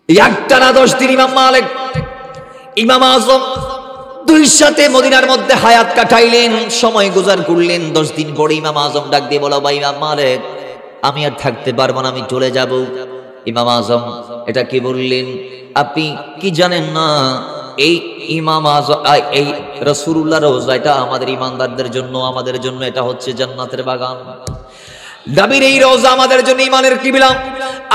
একটানা 10 দিন ইমাম মালিক ইমাম আজম দুই সাথে মদিনার মধ্যে হায়াত কাটাইলেন, সময় গুজার করলেন। 10 দিন পরে ইমাম আজম ডাক দিয়ে বলো, ভাই ইমাম মালিক আমি আর থাকতে পারবো না, আমি চলে যাব। ইমাম আজম এটা কি বললেন? আপনি কি জানেন না এই ইমাম আজম এই রাসূলুল্লাহর রওজা এটা আমাদের ইমানদারদের জন্য, আমাদের জন্য এটা হচ্ছে জান্নাতের বাগান। নবীর এই রওজা আমাদের জন্য ইমানের কিবলা।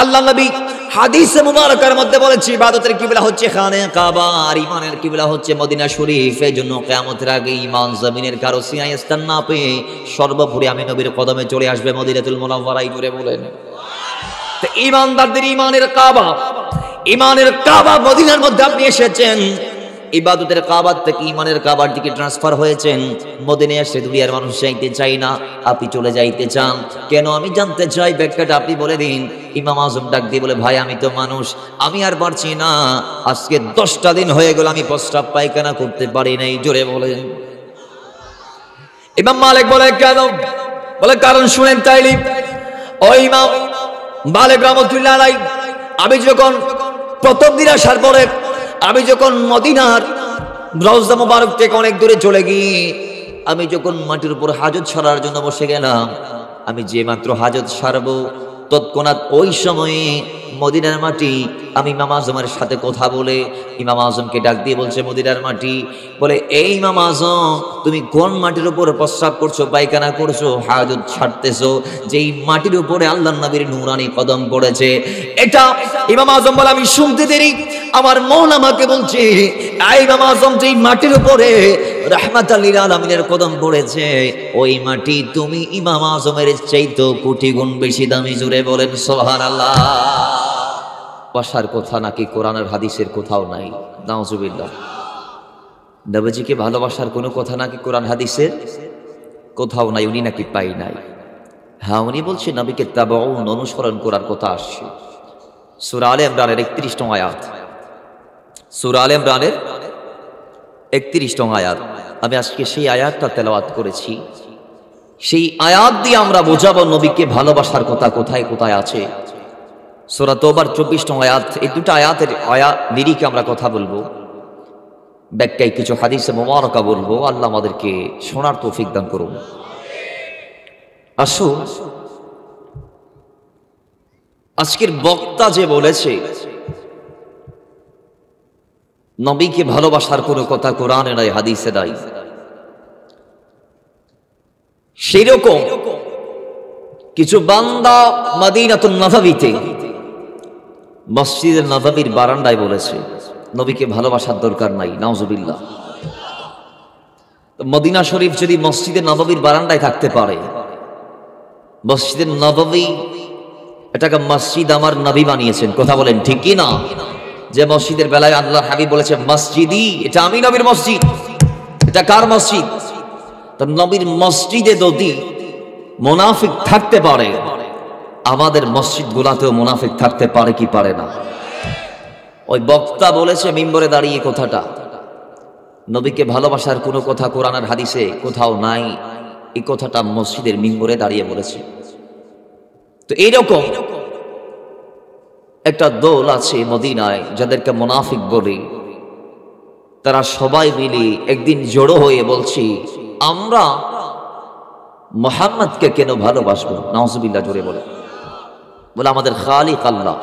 আল্লাহ নবী হাদিসে মুবারকার মধ্যে বলেছে ইবাদতের কিবলা হচ্ছে খানে কাবা, আর ইমানের কিবলা হচ্ছে মদিনা শরীফ। এই জন্য কিয়ামতের আগে ইমান জমিনের কারো সিনায় স্থান না পেয়ে সর্বোপরি আমি নবীর কদমে চলে আসবে মদিনাতুল মুনাওয়ারায়। করে বলেন তো ইমানদারদের ইমানের কাবা, ইমানের কাবা মদিনার মধ্যে আপনি এসেছেন, ইবাদতের কাবার থেকে ইমানের কাবার দিকে ট্রান্সফার হয়েছেন। মদিনায় এসে দুনিয়ার মানুষ যাইতে চাই না, আপনি চলে যাইতে চান কেন? আমি জানতে চাই, ব্যাখ্যাটা আপনি বলে দিন। ইমাম আজম ডাক দিয়ে বলে, ভাই আমি তো মানুষ, আমি আর পারছি না। আজকে 10টা দিন হয়ে গেল আমি প্রস্রাব পায়খানা করতে পারি নাই। জোরে বলেন। ইমাম মালিক বলে, কেন? বলে কারণ শুনেন তাইলে। ওই ইমাম মালিক রাহমাতুল্লাহ আলাইহি আমি যখন প্রথম দিন আসার পরে আমি যখন মদিনার রওজা মুবারক থেকে অনেক দূরে চলে গিয়ে আমি যখন মাটির উপর হাজত সারার জন্য বসে গেলাম, আমি যে মাত্র হাজত সারবো তৎক্ষণাৎ ওই সময়ে মদিনার মাটি আমি ইমাম আজমের সাথে কথা বলে ইমাম আজমকে ডাক দিয়ে বলছে, মদিনার মাটি বলে, এই ইমাম আজম তুমি কোন মাটির উপর প্রস্রাব করছো, পায়খানা করছো, হাজত ছাড়তেছো? যেই মাটির উপরে আল্লাহর নবীর নূরানি কদম পড়েছে। এটা ইমাম আজম বলে, আমি শুনতে দেরি, আমার মন আমাকে বলছে এই ইমাম আজম যেই মাটির উপরে রাহমাতাল লিল আলামিনের কদম পড়েছে ওই মাটি তুমি ইমাম আজমের চাইতে কোটি গুণ বেশি দামি। জুড়ে বলেন সুবহানাল্লাহ। ভালোবাসার কথা নাকি কোরআনের হাদিসের কোথাও নাই? নাউজুবিল্লাহ। নবীজিকে ভালোবাসার কোনো কথা নাকি কোরআন হাদিসের কোথাও নাই, উনি নাকি পাই নাই। হ্যাঁ, উনি বলছে নবীকে তাবাউন, অনুসরণ করার কথা আসছে। সূরা আলে ইমরানের 31 নং আয়াত, সূরা আলে ইমরানের 31 নং আয়াত। আমি আজকে সেই আয়াতটা তেলাওয়াত করেছি। সেই আয়াত দিয়ে আমরা বোঝাবো নবীকে ভালোবাসার কথা কোথায় কোথায় আছে। সূরা তওবার 24 নং আয়াত। এই দুটো আয়াতের নিরিখে আমরা কথা বলবো, ব্যাখ্যায় কিছু হাদিসে মুবারাকা বলবো। আল্লাহ আমাদেরকে শোনার তৌফিক দান করুন। আসুন, আজকের বক্তা যে বলেছে নবীকে ভালোবাসার কোনো কথা কোরআনে নাই, হাদিসে নাই, সেরকম কিছু বান্দা মদিনাতুন নববীতে মসজিদে নববীর বারান্দায় বলেছে নবীকে ভালোবাসার দরকার নাই। নাউজুবিল্লাহ। মদিনা শরীফ যদি মসজিদে নববীর বারান্দায় থাকতে পারে, মসজিদে নববী এটাকে মসজিদ আমার নবী বানিয়েছেন, কথা বলেন ঠিক কি না? যে মসজিদের বেলায় আল্লাহ হাবিব বলেছে মসজিদি, এটা আমি নবীর মসজিদ। এটা কার মসজিদ? তো নবীর মসজিদে যদি মুনাফিক থাকতে পারে, আমাদের মসজিদ গুলাতেও মুনাফিক থাকতে পারে কি পারে না? ওই বক্তা বলেছে মিম্বরে দাঁড়িয়ে কথাটা, নবীকে ভালোবাসার কোনো কথা কোরআনের হাদিসে কোথাও নাই, এই কথাটা মসজিদের মিম্বরে দাঁড়িয়ে বলেছে। তো এইরকম একটা দল আছে মদিনায় যাদেরকে মুনাফিক বলে, তারা সবাই মিলে একদিন জড়ো হয়ে বলছি আমরা মুহাম্মদকে কেন ভালোবাসবো? নাউজুবিল্লাহ। জোরে বলে আমাদের খালিক আল্লাহ,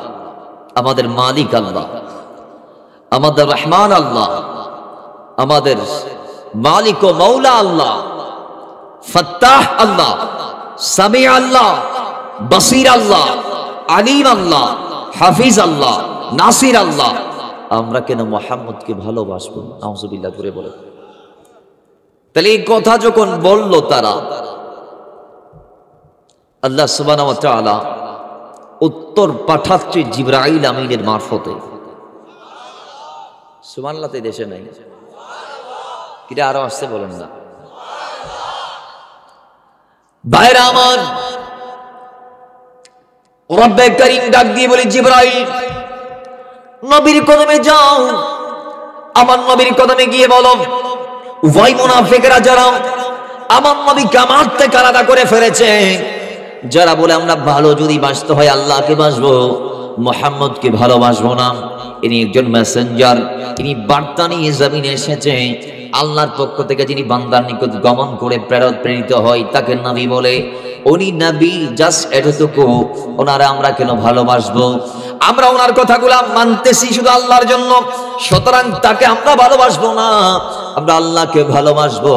আমাদের মালিক আল্লাহ, আমাদের রহমান আল্লাহ, আমাদের মালিক ও মৌলা আল্লাহ, ফাত্তাহ আল্লাহ, সামি আল্লাহ, বসির আল্লাহ, আলিম আল্লাহ, হাফিজ আল্লাহ, নাসির আল্লাহ, আমরা কেন মুহাম্মদকে ভালোবাসবো? নাউজুবিল্লাহ। জোরে বলে তাহলে এই কথা যখন বলল তারা, আল্লাহ সুবহানাহু ওয়া তাআলা উত্তর পাঠাচ্ছে জিবরাইল আমিনের মারফতে। সুবহানাল্লাহ। দেশে নাই কিরা আরো আসছে বলেন না? ভাইরা আমার, রব্বে করিম ডাক দিয়ে বলে জিবরাইল নবীর কদমে যাও, আমার নবীর কদমে গিয়ে বলো ওই মুনাফিকরা যারা আমার নবীকে আমার থেকে আলাদা করে ফেলেছে, যারা বলে আমরা ভালো যদি বাঁচতে হয় আল্লাহকে বাঁচবো, মুহাম্মদকে ভালোবাসবো না? ইনি একজন মেসেঞ্জার, ইনি বার্তা নিয়ে জমিনে এসেছে। আল্লাহর পক্ষ থেকে যিনি বান্দার নিকট গমন করে প্রেরিত হয় তাকে নবী বলে। উনি নবী, জাস্ট এতটুকু। ওনারা আমরা কেন ভালোবাসবো? আমরা ওনার কথাগুলো মানতেছি শুধু আল্লাহর জন্য, সুতরাং তাকে আমরা ভালোবাসবো না। আমরা আল্লাহকে ভালোবাসবো,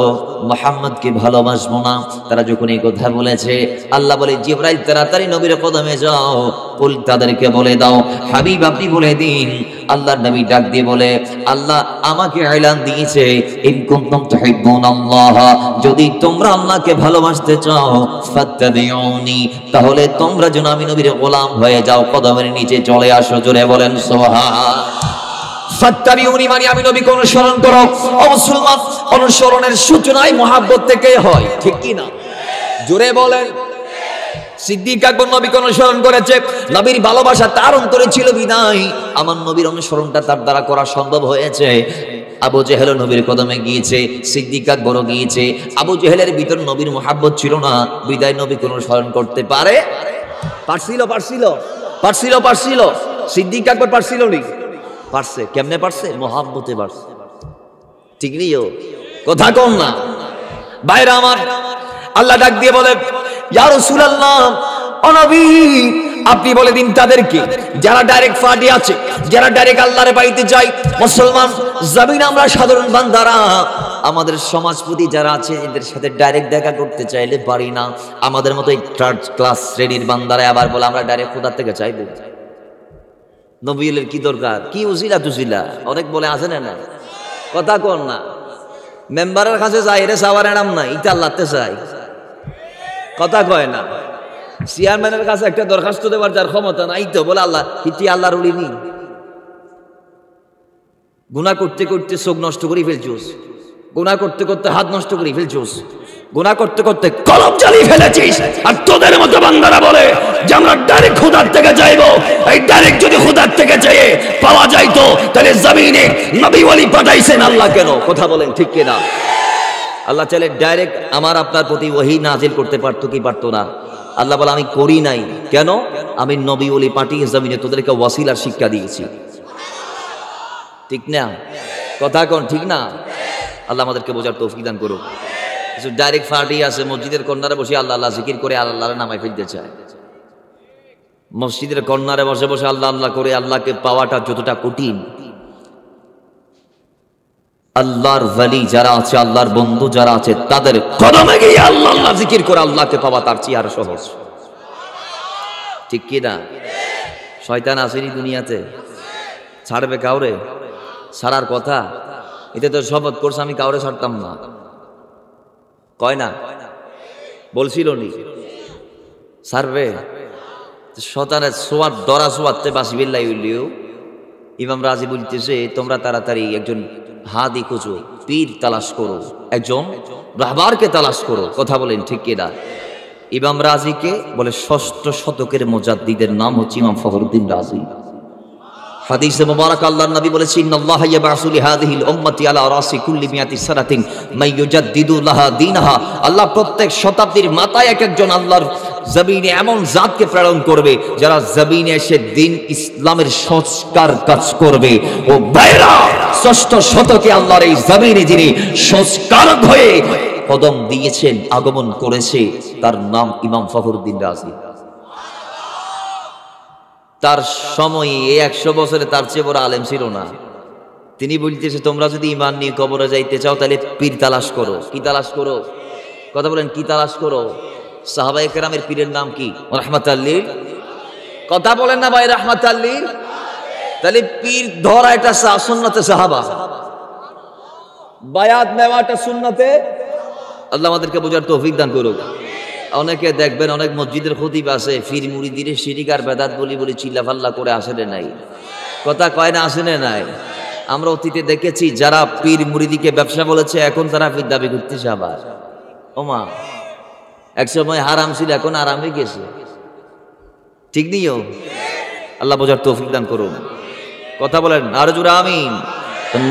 মুহাম্মদকে ভালোবাসবো না। তারা যখন এই কথা বলেছে, আল্লাহ বলে, জিবরাইল তাড়াতাড়ি নবীর কদমে যাও, বল তাদেরকে বলে দাও, হাবিব আপনি বলে দিন। আল্লাহর নবী ডাক দিয়ে বলে, আল্লাহ আমাকে এলান দিয়েছে, ইন কুনতুম তুহিব্বুনাল্লাহ, যদি তোমরা আল্লাহকে ভালোবাসতে চাও, ফাত্তাবিউনি, তাহলে তোমরা যেন আমি নবীর গোলাম হয়ে যাও, কদমের নিচে চলে আসো। জোরে বলেন সুবহান। ফাত্তাবিউনি মানে আমি নবীকে অনুসরণ করো। ও মুসলমান, অনুসরণের সূচনাই মহব্বত থেকে হয়, ঠিক কি না? জোরে বলেন। সিদ্দিক আকবর নবীকে অনুসরণ করেছে, নবীর ভালোবাসা তার অন্তরে ছিল বিদায় আমার নবীর অনুসরণটা তার দ্বারা করা সম্ভব হয়েছে। আবু জেহেল নবীর কদমে গিয়েছে, সিদ্দিক আকবরও গিয়েছে। আবু জেহেলের ভিতর নবীর মহব্বত ছিল না, বিদায় নবীকে অনুসরণ করতে পারছিল। সিদ্দিক আকবর পারছিল নি? পারছে। কেমনে পারছে? মহব্বতে পারছে, ঠিক নিও কথা কম না বাইরা আমার। আল্লাহ ডাক দিয়ে বলে, ইয়া রাসূলুল্লাহ, ও নবী আপনি বলে দিন তাদেরকে যারা ডাইরেক্ট ফাটি আছে, যারা ডাইরেক্ট আল্লাহর পাইতে যায়। মুসলমান জমিন আমরা সাধারণ বান্দারা, আমাদের সমাজপতি যারা আছে এদের সাথে ডাইরেক্ট দেখা করতে চাইলে পারি না। আমাদের মতো থার্ড ক্লাস শ্রেণীর বান্দারা আবার বলে আমরা ডাইরেক্ট খোদার থেকে চাইবো। নবীলের কি দরকার? কি উসিলা তুসিলা? অনেক বলে আছে না, কথা কর না। মেম্বারের কাছে যাই রে সাওয়ার এনাম নাই, ইটা আল্লাহতে চাই, কথা কয় না। চেয়ারম্যানের কাছে একটা দরখাস্ত দেওয়ার যার ক্ষমতা নাই তো বলে আল্লাহ, হিটি আল্লাহর উলি নি। গুনাহ করতে করতে চোখ নষ্ট করে ফেলছোস, গুনাহ করতে করতে হাত নষ্ট করে ফেলছোস, গুনাহ করতে করতে কলম জ্বালিয়ে ফেলেছিস। আর তোদের মতো বান্দারা বলে যে আমরা ডাইরেক্ট খোদার থেকে যাইবো। এই ডাইরেক্ট যদি খোদার থেকে যাইয়ে পাওয়া যাইতো তাহলে জমিনে নবী ওলি পাঠাইছেন আল্লাহ কেন? কথা বলেন ঠিক কিনা? আল্লাহ চাইলে ডাইরেক্ট আমার আপনার প্রতি ওহী নাজিল করতে পারতো কি পারতো না? আল্লাহ বলে আমি করি নাই কেন? আমি নবী ওলি পাঠিয়ে জমিনে তোদেরকে ওয়াসিলার শিক্ষা দিয়েছি, ঠিক না? কথা কোন ঠিক না? আল্লাহ আমাদেরকে বোঝার তৌফিক দান করুক। কিছু ডাইরেক্ট ফাটি আছে মসজিদের কর্নারে বসে আল্লাহ আল্লাহ জিকির করে আল্লাহর নামায় ফেলতে চায়। মসজিদের কর্নারে বসে বসে আল্লাহ আল্লাহ করে আল্লাহকে পাওয়াটা যতটা কঠিন, আল্লাহর ওয়ালি যারা আছে, আল্লাহর বন্ধু যারা আছে, তাদের কদমে গিয়ে আল্লাহ আল্লাহ জিকির করে আল্লাহকে পাওয়া তার চেয়ে আরো সহজ, ঠিক কি না? শয়তান আসেনি দুনিয়াতে, ছাড়বে কাউরে? ছাড়ার কথা? এতে তো শপথ করছে আমি কাউরে ছাড়তাম না, কয় না? বলছিল নি ছাড়বে? শয়তানের সোয়ার ডরা সোয়াতে বাসি বিল্লাই হইলেও ইমাম রাজি বলতেছে তোমরা তাড়াতাড়ি একজন হাদি খুঁজো, পীর তালাশ করো, একজন রাহবারকে তালাশ করো। কথা বলেন ঠিক কিনা? ইমাম রাজিকে বলে ষষ্ঠ শতকের মুজাদ্দিদের নাম হচ্ছে ইমাম ফখরুদ্দিন রাজি। হাদিসে মুবারক আল্লাহর নবী বলেছেন ইন্নাল্লাহা ইয়াবআসু লিহাদিহিল উম্মতি আলা রাসি কুল্লি মিয়াতি সানাতিন মান ইউজাদ্দিদু লাহা দীনহা। আল্লাহ প্রত্যেক শতাব্দীর মাথায় এক একজন আল্লাহর জমিনে এমন জাতকে প্রেরণ করবে যারা জমিনে এসে দিন ইসলামের সংস্কার কাজ করবে। ও ভাইরা, ষষ্ঠ শতকে আল্লাহর এই জমিনে যিনি সংস্কারক হয়ে কদম দিয়েছেন, আগমন করেছে, তার নাম ইমাম ফখরুদ্দিন রাজি। তার সময়ে 100 বছরে তার চেয়ে বড় আলেম ছিল না। তিনি বলতেছে তোমরা যদি ঈমান নিয়ে কবরে যাইতে চাও তাহলে পীর তালাশ করো। কি তালাশ করো? কথা বলেন, কি তালাশ করো? সাহাবায়ে কেরামের পীরের নাম কি? রাহমাতাল লিল। কথা বলেন না ভাই, রাহমাতাল লিল। তাহলে পীর ধরা এটা সুন্নতে সাহাবা, বায়াত নেওয়াটা সুন্নতে। আল্লাহ আমাদেরকে বোঝার তৌফিক দান করুক। অনেকে দেখবেন অনেক মসজিদের খতিব আছে ফির মুরিদিরে শিরিক আর বেদাত বলি বলি চিল্লাফাল্লা করে আসেনে নাই, কথা কয় না আসেনে নাই। আমরা অতীতে দেখেছি যারা পীর মুরিদিকে ব্যবসা বলেছে এখন তারা পীর দাবি করতেছে আবার। ওমা, এক সময় হারাম ছিল এখন আরাম হয়ে গেছে, ঠিক নিও। আল্লাহ বোঝার তৌফিক দান করুন। কথা বলেন আর জোরে আমিন।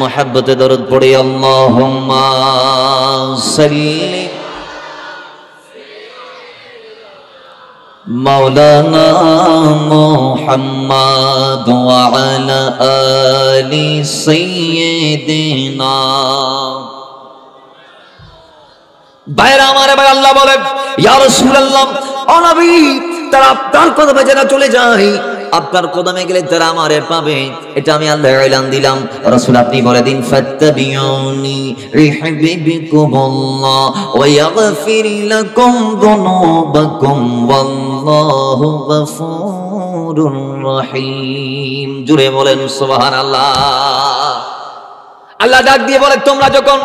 মুহাব্বতে দরুদ পড়ে আল্লাহুম্মা সাল্লি মাওলানা মুহাম্মদ ওয়া আলা আলি সাইয়্যিদিনা। ভাইরা আমার, ভাই আল্লাহ বলে ইয়া রাসূলুল্লাহ, ও নবী, তারা আপনার কদমে যারা চলে যায়, আপনার কদমে গেলে তারা আমারে পাবে, এটা আমি আল্লাহ এলান দিলাম। রাসূল আপনি বলে দিন ফাত্তাবিউনি ইউহিব্বুকুমুল্লাহ ওয়া ইয়াগফির লাকুম যুনুবাকুম ওয়াল্লাহু গফুরুর রহিম। জুড়ে বলেন সুবহানাল্লাহ। আল্লাহ ডাক দিয়ে বলে, তোমরা যখন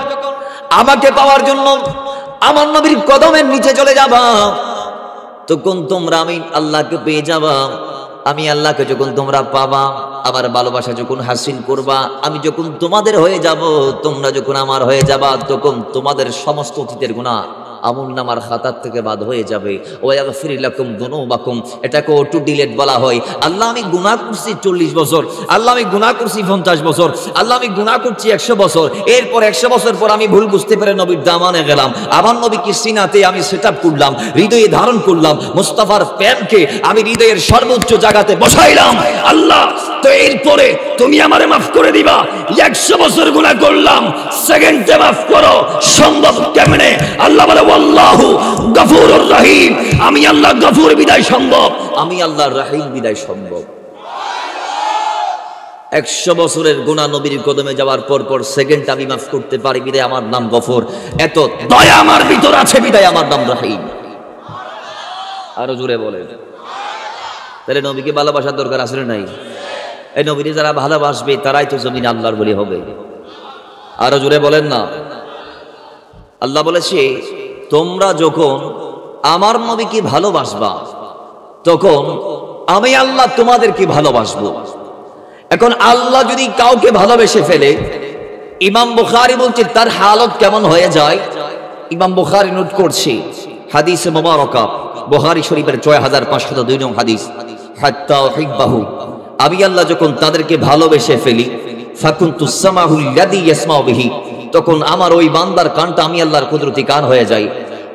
আমাকে পাওয়ার জন্য আমার নবীর কদমের নিচে চলে যাবা, তখন তোমরা আমি আল্লাহকে পেয়ে যাবা। আমি আল্লাহকে যখন তোমরা পাবা, আমার ভালোবাসা যখন হাসিল করবা, আমি যখন তোমাদের হয়ে যাব, তোমরা যখন আমার হয়ে যাবা, তখন তোমাদের সমস্ত অতীতের গুনাহ আমলনামার খাতার থেকে বাদ হয়ে যাবে। ওয়া ইয়াগফির লাকুম যুনুবাকুম, এটাকে টু ডিলেট বলা হয়। আল্লাহ আমি গুনাহ করছি 40 বছর, আল্লাহ আমি গুনাহ করছি 50 বছর, আল্লাহ আমি গুনাহ করছি 100 বছর, এরপর 100 বছর পর আমি ভুল বুঝতে পেরে নবীর দামানে গেলাম, আমার নবীকে সিনাতে আমি সেটআপ করলাম, হৃদয়ে ধারণ করলাম, মুস্তাফার প্রেমকে আমি হৃদয়ের সর্বোচ্চ জায়গাতে বসাইলাম। আল্লাহ তো এরপরে তুমি আমারে মাফ করে দিবা। 100 বছর গুনাহ করলাম, সেকেন্ডে মাফ করো, সম্ভব কেমনে? আল্লাহ বলে আল্লাহু গফুরুর রহিম, আমি আল্লাহ গফুর বিদায় সম্ভব, আমি আল্লাহ রহিম বিদায় সম্ভব। 100 বছরের গুনাহ নবীর কদমে যাওয়ার পর পর সেকেন্ড আমি মাফ করতে পারি, বিদায় আমার নাম গফুর। এত দয়া আমার ভিতর আছে, বিদায় আমার নাম রহিম। আরো জোরে বলে। তাহলে নবীকে ভালোবাসার দরকার আছে না নাই? এই নবীকে যারা ভালোবাসবে তারাই তো জমিনে আল্লাহর ওলি হবে। আরো জোরে বলেন না। আল্লাহ বলেছে, তোমরা যখন আমার নবীকে ভালোবাসবা, তখন আমি আল্লাহ তোমাদেরকে ভালোবাসবো। এখন আল্লাহ যদি কাউকে ভালোবেসে ফেলে, ইমাম বুখারী বলছে তার হালত কেমন হয়ে যায়। ইমাম বুখারী নোট করছে হাদিসে মুবারাকা, বুখারী শরীফের 6502 নং হাদিস, হাত্তা উহিব্বাহু, আমি আল্লাহ যখন তাদেরকে ভালোবেসে ফেলি, ফাকুনতু সামাহুল লাযী ইয়াসমাউ বিহি, তখন আমার ওই বান্দার কানটা আমি আল্লাহর কুদরতি কান হয়ে যাই।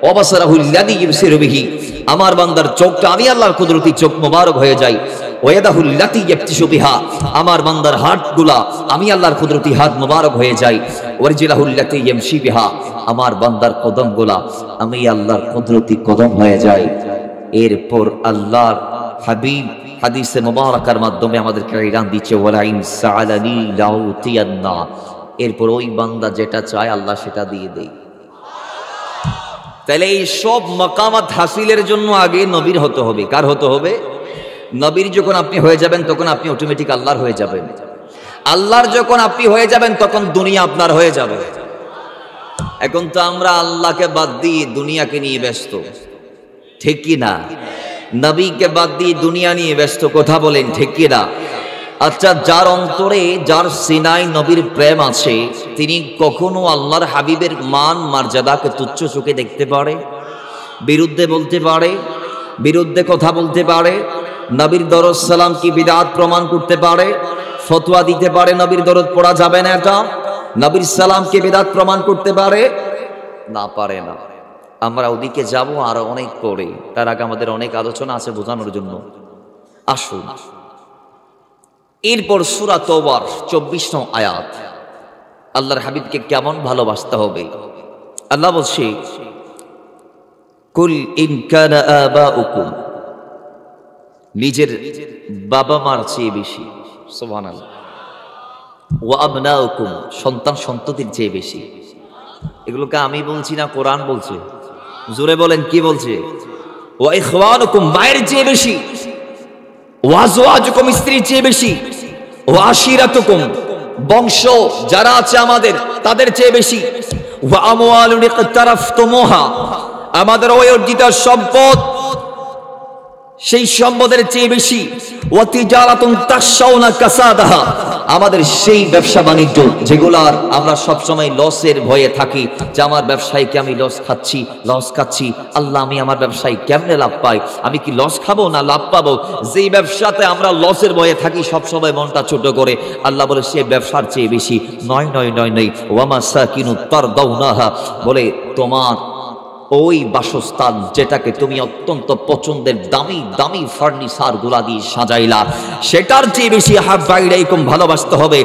ওয়াবাসারাহুল লাযী ইবসিরু বিহি, আমার বান্দার চোখটা আমি আল্লাহর কুদরতি চোখ মোবারক হয়ে যাই। ওয়াদাহুল লাতী ইয়াবতিশু বিহা, আমার বান্দার হাতগুলা আমি আল্লাহর কুদরতি হাত মোবারক হয়ে যাই। ওয়ারজিলাহুল লাতী ইয়ামশি বিহা, আমার বান্দার কদমগুলা আমি আল্লাহর কুদরতি কদম হয়ে যাই। এরপর আল্লাহর হাবিব হাদিসে মুবারাকার মাধ্যমে আমাদেরকে ইরান দিচ্ছে, ওয়ালা ইন সাআলানি লাউতিয়ান্না, এরপর ওই বান্দা যেটা চায় আল্লাহ সেটা দিয়ে দেয়। তাহলে এই সব মাকামাত হাসিলের জন্য আগে নবীর হতে হবে। কার হতে হবে? নবীর যখন আপনি হয়ে যাবেন, তখন আপনি অটোমেটিক আল্লাহর হয়ে যাবেন। আল্লাহর যখন আপনি হয়ে যাবেন, তখন দুনিয়া আপনার হয়ে যাবে। এখন তো আমরা আল্লাহকে বাদ দিয়ে দুনিয়াকে নিয়ে ব্যস্ত, ঠিক কি না? নবীকে বাদ দিয়ে দুনিয়া নিয়ে ব্যস্ত, কথা বলেন ঠিক কি না? আচ্ছা, যার অন্তরে, যার সিনায় নবীর প্রেম আছে, তিনি কখনো আল্লাহর হাবিবের মান মর্যাদাকে তুচ্ছ চোখে দেখতে পারে? বিরুদ্ধে বলতে পারে? বিরুদ্ধে কথা বলতে পারে? নবীর দরুদ সালাম কি বিদআত প্রমাণ করতে পারে? ফতোয়া দিতে পারে নবীর দরুদ পড়া যাবে না, এটা নবীর সালাম কি বিদআত প্রমাণ করতে পারে? না, পারে না। আমরা ওদিকে যাব আর অনেক পরে, তার আগে আমাদের অনেক আলোচনা আছে বোঝানোর জন্য। আসুন, এরপর সূরা তওবার 24 নং আয়াত, আল্লাহর হাবিবকে কেমন ভালোবাসতে হবে। আল্লাহ বলছে, কুল ইন কানা আবাউকুম, নিজের বাবা মার চেয়ে বেশি, সুবহানাল্লাহ, ওয়া আবনাউকুম, সন্তান সন্ততির চেয়ে বেশি। এগুলোকে আমি বলছি না, কোরআন বলছে। জোরে বলেন কি বলছে? ওয়া ইখওয়ানুকুম, মায়ের চেয়ে বেশি, ওয়া আজওয়াজুকুম, স্ত্রীর চেয়ে বেশি, ওয়া আশিরাতুকুম, বংশ যারা আছে আমাদের তাদের চেয়ে বেশি, ওয়া আমওয়ালুন ইকতারাফতুমুহা, আমাদের ওই অর্জিত সম্পদ, সেই সম্পদের চেয়ে বেশি, ওয়া তিজারাতুন তাখশাউনা কাসাদাহা, আমাদের সেই ব্যবসা বাণিজ্য যেগুলার আমরা সবসময় লসের ভয়ে থাকি, যে আমার ব্যবসায় কি আমি লস খাচ্ছি, আল্লাহ আমি আমার ব্যবসায় কেমনে লাভ পাই, আমি কি লস খাবো না লাভ পাবো, যেই ব্যবসাতে আমরা লসের ভয়ে থাকি সবসময় মনটা ছোট করে, আল্লাহ বলে সেই ব্যবসার চেয়ে বেশি নয়। ওয়া মাসাকিনু তারদাউনাহা, বলে তোমার ওই বাসস্থান যেটাকে তুমি অত্যন্ত পছন্দের দামি দামি ফার্নিচার গুলা দিয়ে সাজাইলা, সেটার চেয়ে বেশি হাব্বা ইলাইকুম ভালোবাসতে হবে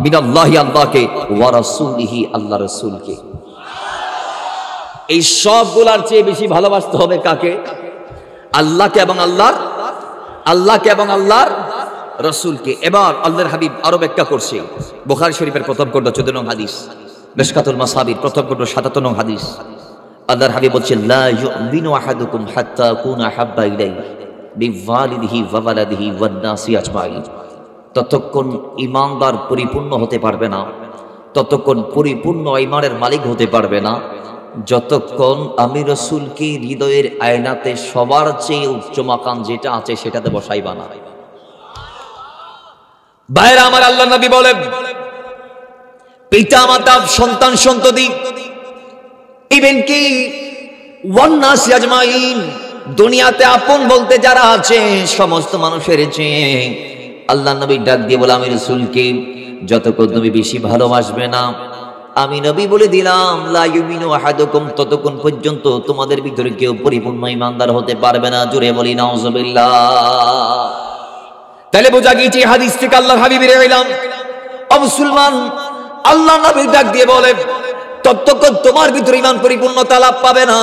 মিনাল্লাহি আল্লাহকে, ওয়া রাসূলিহি আল্লাহ রাসূলকে। এই সবগুলার চেয়ে বেশি ভালোবাসতে হবে কাকে? আল্লাহকে এবং আল্লাহর রাসূলকে। এবার আল্লাহর হাবিব আরো ব্যাখ্যা করছে, বুখারী শরীফের প্রথম খণ্ড 14 নং হাদিস, মিশকাতুল মাসাবির প্রথম খণ্ড 77 নং হাদিস। আল্লাহর হাবিব বলছেন, লা ইউমিনু আহাদুকুম হাত্তা কুনা হাব্বা ইলাইহি বিওয়ালিদিহি ওয়া ওয়ালাদিহি ওয়ান নাসি আজমাইন। ততক্ষণ ঈমানদার পরিপূর্ণ হতে পারবে না, ততক্ষণ পরিপূর্ণ ঈমানের মালিক হতে পারবে না, যতক্ষণ আমি রাসূলকে হৃদয়ের আয়নাতে সবার চেয়ে উচ্চ মাকাম যেটা আছে সেটাতে বসাইবা না। ভাইরা আমার, আল্লাহ নবী বলেন, পিতা মাতা, সন্তান সন্ততি, ইভেন কি ওয়ান নাসি আজমাইন, দুনিয়াতে আপন বলতে যারা আছে সমস্ত মানুষের চেয়ে আল্লাহ নবী ডাক দিয়ে বলে, আমি রাসূলকে যতক্ষণ তুমি বেশি ভালোবাসবে না, আমি নবী বলে দিলাম, লা ইউমিনু আহাদুকুম, ততক্ষণ পর্যন্ত তোমাদের ভিতরে কেউ পরিপূর্ণ ঈমানদার হতে পারবে না। জোরে বলি নাউজুবিল্লাহ। তাহলে বোঝা গিয়েছে হাদিস থেকে আল্লাহর হাবিবের এলাম, ও মুসলমান, আল্লাহ নবী ডাক দিয়ে বলে, ততক্ষণ তোমার ভিতরে ঈমান পরিপূর্ণতা লাভ পাবে না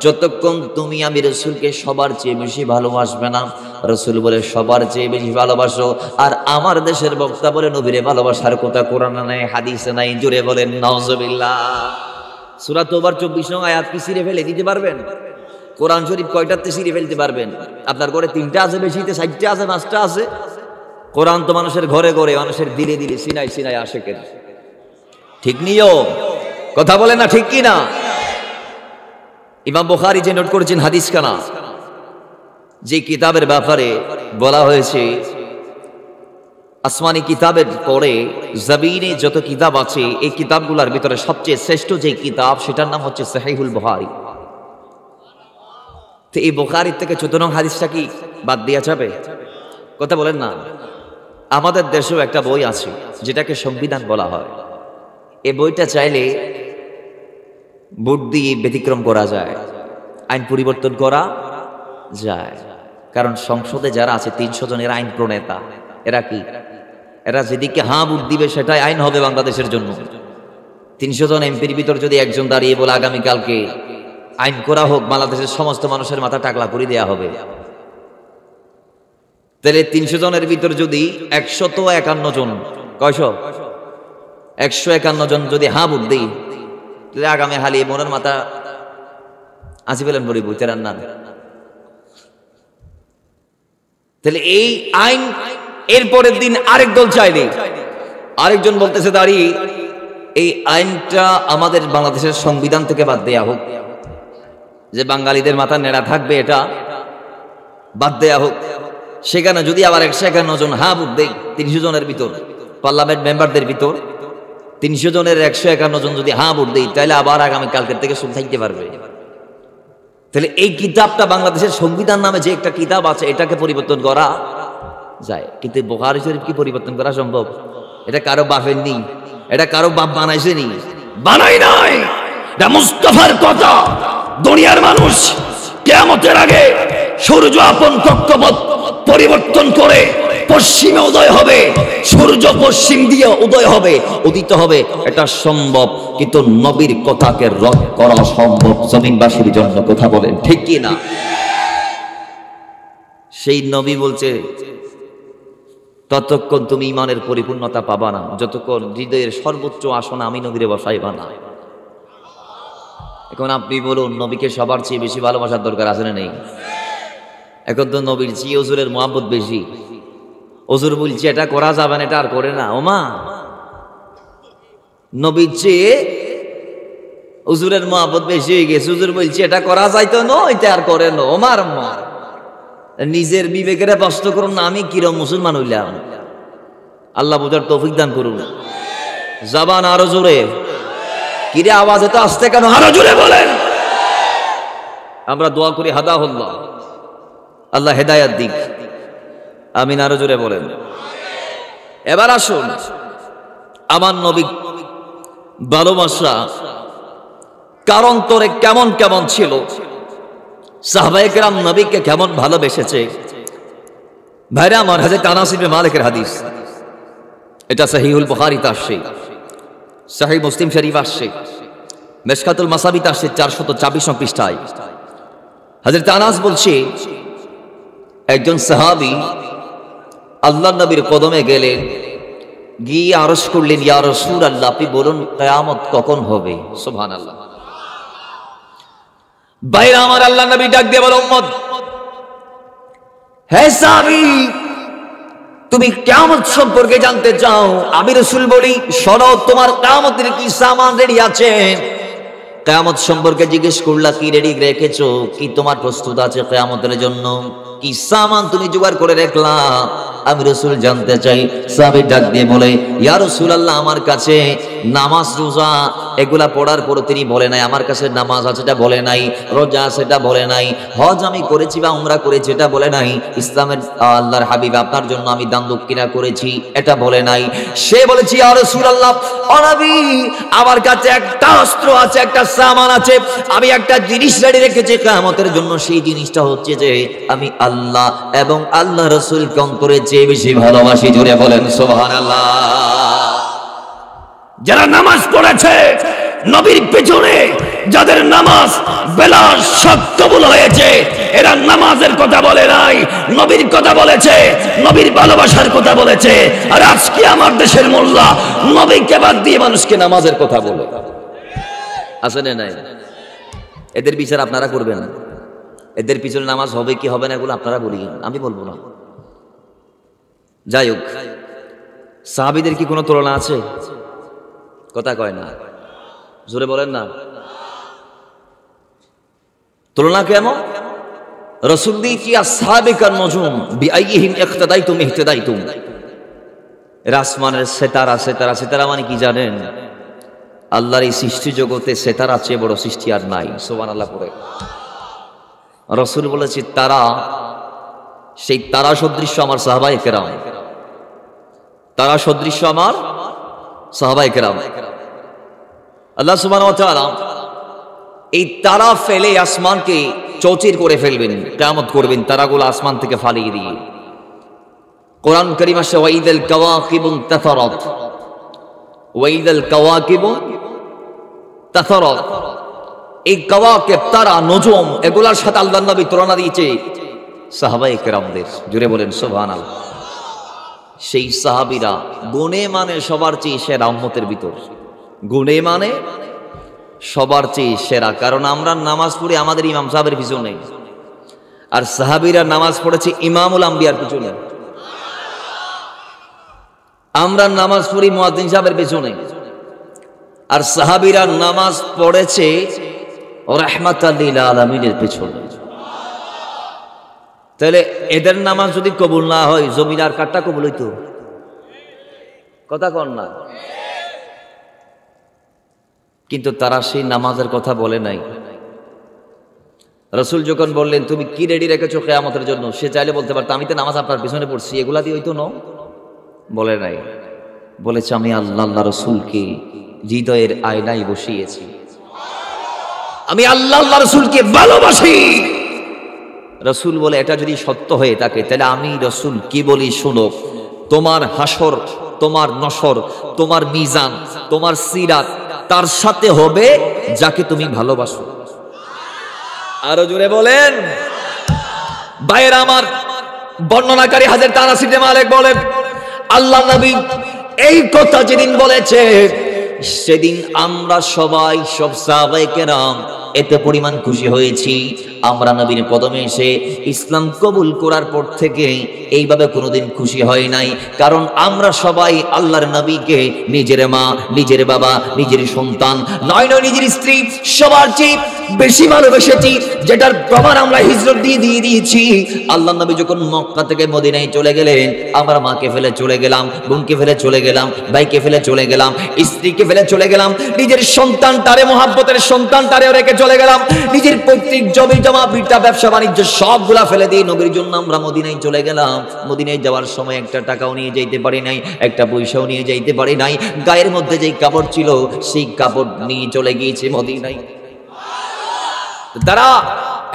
যতক্ষণ তুমি আমি রাসূলকে সবার চেয়ে বেশি ভালোবাসবে না। রাসূল বলে সবার চেয়ে বেশি ভালোবাসো, আর আমার দেশের বক্তা বলে নবীরে ভালোবাসার কথা কোরআনে নাই, হাদিসে নাই। জোরে বলেন নাউজুবিল্লাহ। সূরা তওবার 24 নং আয়াত কি ছিঁড়ে ফেলে দিতে পারবেন? কোরআন শরীফ কয়টাতে ছিঁড়ে ফেলতে পারবেন? আপনার ঘরে 3টা আছে, বেশিতে 4টা আছে, 5টা আছে। কোরআন তো মানুষের ঘরে ঘরে, মানুষের দিলে দিলে, সিনাই সিনাই আশেকের। ঠিক নিয়ম কথা বলেন না, ঠিক কি না? ইমাম বুখারী যে নোট করেছেন হাদিস খানা, যে কিতাবের ব্যাপারে বলা হয়েছে আসমানি কিতাবের পরে জমিনে যত কিতাব আছে, এই কিতাবগুলোর ভিতরে সবচেয়ে শ্রেষ্ঠ যে কিতাব সেটার নাম হচ্ছে সহিহুল বুখারী। তো এই বুখারী থেকে 14 নং হাদিসটা কি বাদ দেওয়া যাবে? কথা বলেন না। আমাদের দেশেও একটা বই আছে যেটাকে সংবিধান বলা হয়। এই বইটা চাইলে ভোট দিয়ে ব্যতিক্রম করা যায়, আইন পরিবর্তন করা যায়। কারণ সংসদে যারা আছে 300 জনের আইন প্রণেতা, এরা কি? এরা যেদিকে হাঁ ভোট দিবে সেটাই আইন হবে বাংলাদেশের জন্য। 300 জন এমপির ভিতর যদি একজন দাঁড়িয়ে বলে আগামীকালকে আইন করা হোক, বাংলাদেশের সমস্ত মানুষের মাথা টাকলা করে দেওয়া হবে, তাহলে 300 জনের ভিতর যদি 151 জন, কয়শো? 151 জন যদি হাঁ ভোট দিই, তাহলে আগামী হালিয়ে মনের মাথা আসি পেলেন বলি বইতে রান্না। তাহলে এই আইন এরপরের দিন আরেক দল চাইলে আরেকজন বলতেছে দাঁড়িয়ে, এই আইনটা আমাদের বাংলাদেশের সংবিধান থেকে বাদ দেয়া হোক, যে বাঙালিদের মাথা নেড়া থাকবে এটা বাদ দেয়া হোক। সেখানে যদি আবার 151 জন হা ভোট দেয়, 300 জনের ভিতর, পার্লামেন্ট মেম্বারদের ভিতর 300 জনের 151 জন যদি হা ভোট দেয়, তাহলে আবার আগামী কালকের থেকে শুরু থাকতে পারবে। তাহলে এই কিতাবটা বাংলাদেশের সংবিধান নামে যে একটা কিতাব আছে, এটাকে পরিবর্তন করা যায়, কিন্তু বুখারী শরীফ কি পরিবর্তন করা সম্ভব? এটা কারো বাপের নি, এটা কারো বাপ বানাইছে নি, বানাই নাই। এটা মুস্তাফার কথা। দুনিয়ার মানুষ কিয়ামতের আগে সূর্য আপন কক্ষপথ পরিবর্তন করে পশ্চিমে উদয় হবে, সূর্য পশ্চিম দিয়ে উদয় হবে, উদিত হবে, এটা সম্ভব। কিন্তু নবীর কথাকে রদ করা সম্ভব জমিনবাসীর জন্য। কথা বলেন ঠিক কি না? সেই নবী বলছে, ততক্ষণ তুমি ইমানের পরিপূর্ণতা পাবা না যতক্ষণ হৃদয়ের সর্বোচ্চ আসনে আমি নবীরে বসাইবা না। এখন আপনি বলুন, নবীকে সবার চেয়ে বেশি ভালোবাসার দরকার আছে না নেই? এখন তো নবীর চেয়ে হুজুরের মহব্বত বেশি। হুজুর বলছে এটা করা যাবে না, এটা আর করে না। ওমা, নবীর চেয়ে হুজুরের মহব্বত বেশি হয়ে গেছে। হুজুর বলছে এটা করা যাইতো না, এটা আর করে না। ওমার মা, নিজের বিবেকের প্রশ্ন করুন না, আমি কিরম মুসলমান হইলাম? আল্লাহ বুঝার তৌফিক দান করুন। জবান আরো জোরে, কিরে আওয়াজ এত আসতে কেন? আরো জোরে বলেন। আমরা দোয়া করি হাদাহুল্লাহ, আল্লাহ হেদায়াত দিক। আমিন, আরো জোরে বলেন। এবার আসুন, আমার নবী ভালোবাসা কার অন্তরে কেমন কেমন ছিল, সাহাবায়ে কেরাম নবীকে কেমন ভালোবেসেছে। ভাইরা আমার, হযরত আনাস ইবনে মালিকের হাদিস, এটা সহিহুল বুখারীতে আসছে, সহিহ মুসলিম শরীফ আসছে, মিশকাতুল মাসাবিতে আসছে 424 পৃষ্ঠায়। হযরত আনাস বলছে, একজন সাহাবী আল্লাহর নবীর কদমে গেলেন, গিয়ে আরজ করলেন, ইয়া রাসূলুল্লাহ, আপনি বলুন কিয়ামত কখন হবে? সুবহানাল্লাহ। বাইরে আমার, আল্লাহ নবী ডাক দিয়ে বলে, উম্মত, হে সাহাবী, তুমি কিয়ামত সম্পর্কে জানতে চাও? আমি রাসূল বলি, শোনো, তোমার কিয়ামতের কি সামান রেডি আছে? কিয়ামত সম্পর্কে জিজ্ঞেস করলা, কি রেডি রেখেছো? কি তোমার প্রস্তুত আছে কিয়ামতের জন্য? কি সামান তুমি জোগাড় করে রাখলা? আমি রাসূল জানতে চাই। সাহাবী ডাক দিয়ে বলে, ইয়া রাসূলুল্লাহ, আমার কাছে নামাজ রোজা এগুলা পড়ার পর তিনি বলে নাই, আমার কাছে নামাজ আছে এটা বলে নাই, রোজা আছে এটা বলে নাই, হজ আমি করেছি বা উমরা করেছি এটা বলে নাই, ইসলামের আল্লাহর হাবিব আপনার জন্য আমি দান দক্ষিণা করেছি এটা বলে নাই। সে বলেছি, ইয়া রাসূলুল্লাহ, ও নবী, আমার কাছে একটা অস্ত্র আছে, একটা সামান আছে, আমি একটা জিনিস রেডি রেখেছি কিয়ামতের জন্য। সেই জিনিসটা হচ্ছে যে আমি আল্লাহ এবং আল্লাহ রাসূলকে অন্তরে চেয়ে বেশি ভালোবাসি। জোরে বলেন সুবহানাল্লাহ। যারা নামাজ পড়েছে নবীর পেছনে, যাদের নামাজ বেলা কবুল হয়েছে, এরা নামাজের কথা বলে নাই, নবীর কথা বলেছে, নবীর ভালোবাসার কথা বলেছে। আর আজকে আমার দেশের মোল্লা নবীকে বাদ দিয়ে মানুষকে নামাজের কথা বলে, আছে না নাই? এদের বিচার আপনারা করবেন, এদের পিছনে নামাজ হবে কি হবে না এগুলো আপনারা বলিয়েন, আমি বলবো না। যাই হোক, সাহাবীদের কি কোনো তুলনা আছে? কথা কয় না, জোরে বলেন না। তুলনা কেমন? রাসূল কি আসহাবিকান নজুম বিআইহিম ইক্তাদাইতুম ইহতাদাইতুম। আসমানের সিতারা, সিতারা, সিতারা মানে কি জানেন? আল্লাহর এই সৃষ্টি জগতে সিতারা চেয়ে বড় সৃষ্টি আর নাই। সুবহানাল্লাহ পড়ে রাসূল বলেছে, তারা, সেই তারা সদৃশ্য আমার সাহাবায়ে কেরাম, তারা সদৃশ্য আমার সাহাবায়ে কেরাম। আল্লাহ সুবহানাহু ওয়া তাআলা এই তারা ফেলে আসমানকে চৌচির করে ফেলবেন, কিয়ামত করবেন তারাগুলো আসমান থেকে ফালিয়ে দিয়ে। কোরআন কারীম আসে, ওয়াইদাল কাওয়াকিবু তাসারাত, ওয়াইদাল কাওয়াকিবু তাসারাত। এই কাওয়াকিব, তারা, নজম, এগুলার সাথে আল্লাহর নবী তুলনা দিয়েছে সাহাবায়ে কেরামদের। জুড়ে বলেন সুবহানাল্লাহ। সেই সাহাবীরা গুণে মানে সবার চেয়ে সেরা উম্মতের ভিতর, গুণে মানে সবার চেয়ে সেরা। কারণ আমরা নামাজ পড়ি আমাদের ইমাম সাহেবের পিছনে, আর সাহাবীরা নামাজ পড়েছে ইমামুল আম্বিয়ার পিছনে। আমরা নামাজ পড়ি মুয়াজ্জিন সাহেবের পিছনে, আর সাহাবীরা নামাজ পড়েছে রাহমাতাল লিল আলামিনের পিছনে। তাহলে এদের নামাজ যদি কবুল না হয়, জমিন আর কাটটা কবুল হইতো? কথা কন না। কিন্তু তারা সেই নামাজের কথা বলে নাই। রাসূল যখন বললেন, তুমি কি রেডি রেখেছো কিয়ামতের জন্য, সে চাইলে বলতে পারতো, আমি তো নামাজ আপনার পিছনে পড়ছি, এগুলা দিয়ে হইতো না। বলে নাই, বলেছে আমি আল্লাহ, আল্লাহ রাসূলকে হৃদয়ের আয়নায় বসিয়েছি, আমি আল্লাহ, আল্লাহ রাসূলকে ভালোবাসি। রাসূল বলে, এটা যদি সত্য হয়ে থাকে তাহলে আমি রাসূল কি বলি শুনো, তোমার হাসর, তোমার নসর, তোমার মিজান, তোমার সিরাত তার সাথে হবে যাকে তুমি ভালোবাসো। আরো জোরে বলেন। ভাইয়েরা আমার, বর্ণনাকারী হযরত আনাস ইবনে মালিক বলেন, আল্লাহ নবী এই কথা যেদিন বলেছে, সেদিন আমরা সবাই, সব সাহাবায়ে কেরাম এত পরিমাণ খুশি হয়েছি। আমরা নবীর কদমে এসে ইসলাম কবুল করার পর থেকে এইভাবে কোনোদিন খুশি হয় নাই। কারণ আমরা সবাই আল্লাহর নবীকে নিজের মা, নিজের বাবা, নিজের সন্তান, নয় নয় নিজের স্ত্রী, সবার চেয়ে বেশি ভালোবেসেছি, যেটার প্রমাণ আমরা হিজরত দিয়ে দিয়েছি। আল্লাহ নবী যখন মক্কা থেকে মদিনায় চলে গেলেন, আমরা মাকে ফেলে চলে গেলাম, বোনকে ফেলে চলে গেলাম, ভাইকে ফেলে চলে গেলাম, স্ত্রীকে ফেলে চলে গেলাম, নিজের সন্তানটারে, মহাব্বতের সন্তানটারে রেখে চলে গেলাম, নিজের পৈতৃক জমি জমা, বিটা, ব্যবসা বাণিজ্য সবগুলা ফেলে দিয়ে নবীর জন্য আমরা মদিনায় চলে গেলাম। মদিনায় যাওয়ার সময় একটা টাকাও নিয়ে যাইতে পারি নাই, একটা পয়সাও নিয়ে যাইতে পারি নাই। গায়ের মধ্যে যেই কাপড় ছিল সেই কাপড় নিয়ে চলে গিয়েছে মদিনায়। তারা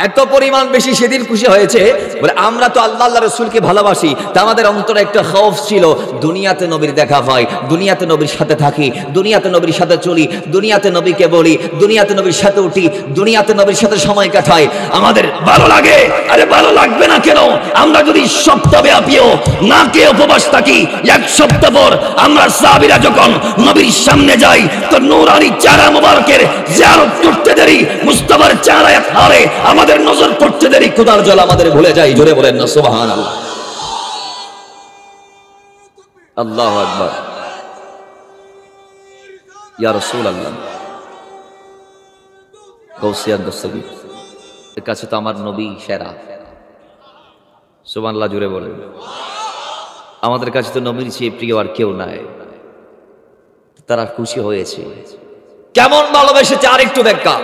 এত পরিমাণ বেশি সেদিন খুশি হয়েছে বলে আমরা তো আল্লাহ আল্লাহ রসুলকে ভালোবাসি, তা আমাদের অন্তরে একটা খৌফ ছিল দুনিয়াতে নবীর দেখা পাই, দুনিয়াতে নবীর সাথে থাকি, দুনিয়াতে নবীর সাথে চলি, দুনিয়াতে নবীকে বলি, দুনিয়াতে নবীর সাথে উঠি, দুনিয়াতে নবীর সাথে সময় কাটাই, আমাদের ভালো লাগে। আরে ভালো লাগবে না কেন? আমরা যদি সপ্তাহব্যাপীও না কে উপবাস থাকি, এক সপ্তাহ পর আমরা সাহাবীরা যখন নবীর সামনে যাই তো নূরানি চেহারা মোবারকের জিয়ারত করতে দেরি, মুস্তাফার চেহারায় হারে আমাদের নজর পড়তে দেরি, খোদার জল আমাদের ভুলে যায়। জোরে বলেন না সুবহানাল্লাহ। আল্লাহু আকবার। ইয়া রাসূলুল্লাহ, গৌসিয়ান দস্তগীর এর কাছে তো আমার নবী সেরা। সুবহানাল্লাহ, জোরে বলেন। আমাদের কাছে তো নবীর চেয়ে প্রিয় আর কেউ নাই। তারা খুশি হয়েছে, কেমন ভালোবেসেছে আরেকটু ব্যাখ্যা।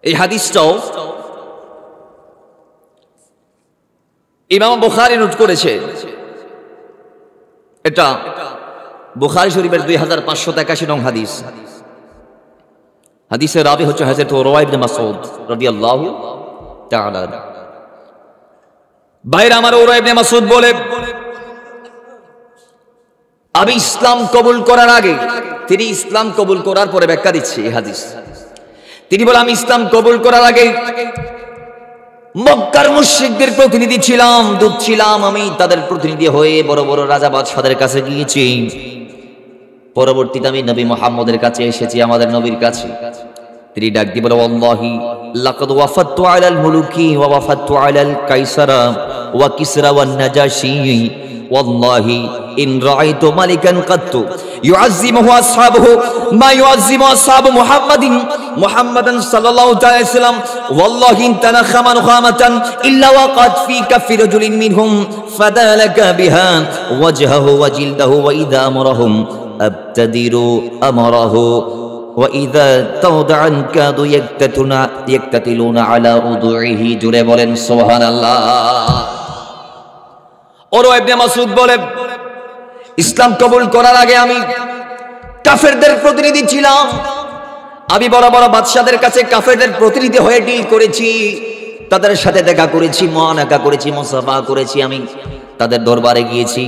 এই হাদিসটাও ইমাম বুখারী নোট করেছে। এটা বুখারী শরীফের 2583 নং হাদিস। হাদিসের রাবি হচ্ছে হযরত উরওয়া ইবনে মাসউদ রাদিয়াল্লাহু তাআলা। ভাইরা আমার, উরওয়া ইবনে মাসউদ বলে আমি ইসলাম কবুল করার আগে, তিনি ইসলাম কবুল করার পরে ব্যাখ্যা দিচ্ছে এই হাদিস। তিনি বলে আমি ইসলাম কবুল করার আগে মক্কার মুশরিকদের প্রতিনিধি ছিলাম, দূত ছিলাম। আমি তাদের প্রতিনিধি হয়ে বড় বড় রাজা বাদশাদের কাছে গিয়েছি। পরবর্তীতে আমি নবী মুহাম্মদের কাছে এসেছি, আমাদের নবীর কাছে। তিনি ডাক দিয়ে বলে ওয়াল্লাহি লাকাদ ওয়াফাততু আলাল মুলুকি ওয়া ওয়াফাততু আলাল কাইসারা ওয়া কিসরা ওয়ান নাজাশি ওয়াল্লাহি ইন রাআইতু মালিকান কাত্তু ইউআযযিমুহু আসহাবুহু মা ইউআযযিমু আসহাবু মুহাম্মাদান সাল্লাল্লাহু আলাইহি ওয়াসাল্লাম ওয়াল্লাহি ইন তানাখামা নুখামাতান ইল্লা ওয়াকাত ফি কাফি রাজুলিন মিনহুম ফাদালাকা বিহা ওয়াজহাহু ওয়া জিলদাহু ওয়া ইযা আমরাহুম আবতাদিরু আমরাহু ওয়া ইযা তাওদাআন কাদু ইয়াকতাতিলুনা আলা উদুইহি। জুরে বলেন সুবহানাল্লাহ। উরওয়া ইবনে মাসউদ বলে ইসলাম কবুল করার আগে আমি কাফেরদের প্রতিনিধি ছিলাম। আমি বড় বড় বাদশাদের কাছে কাফেরদের প্রতিনিধি হয়ে ডিল করেছি, তাদের সাথে দেখা করেছি, মুআনাকা করেছি, মুসাফা করেছি। আমি তাদের দরবারে গিয়েছি।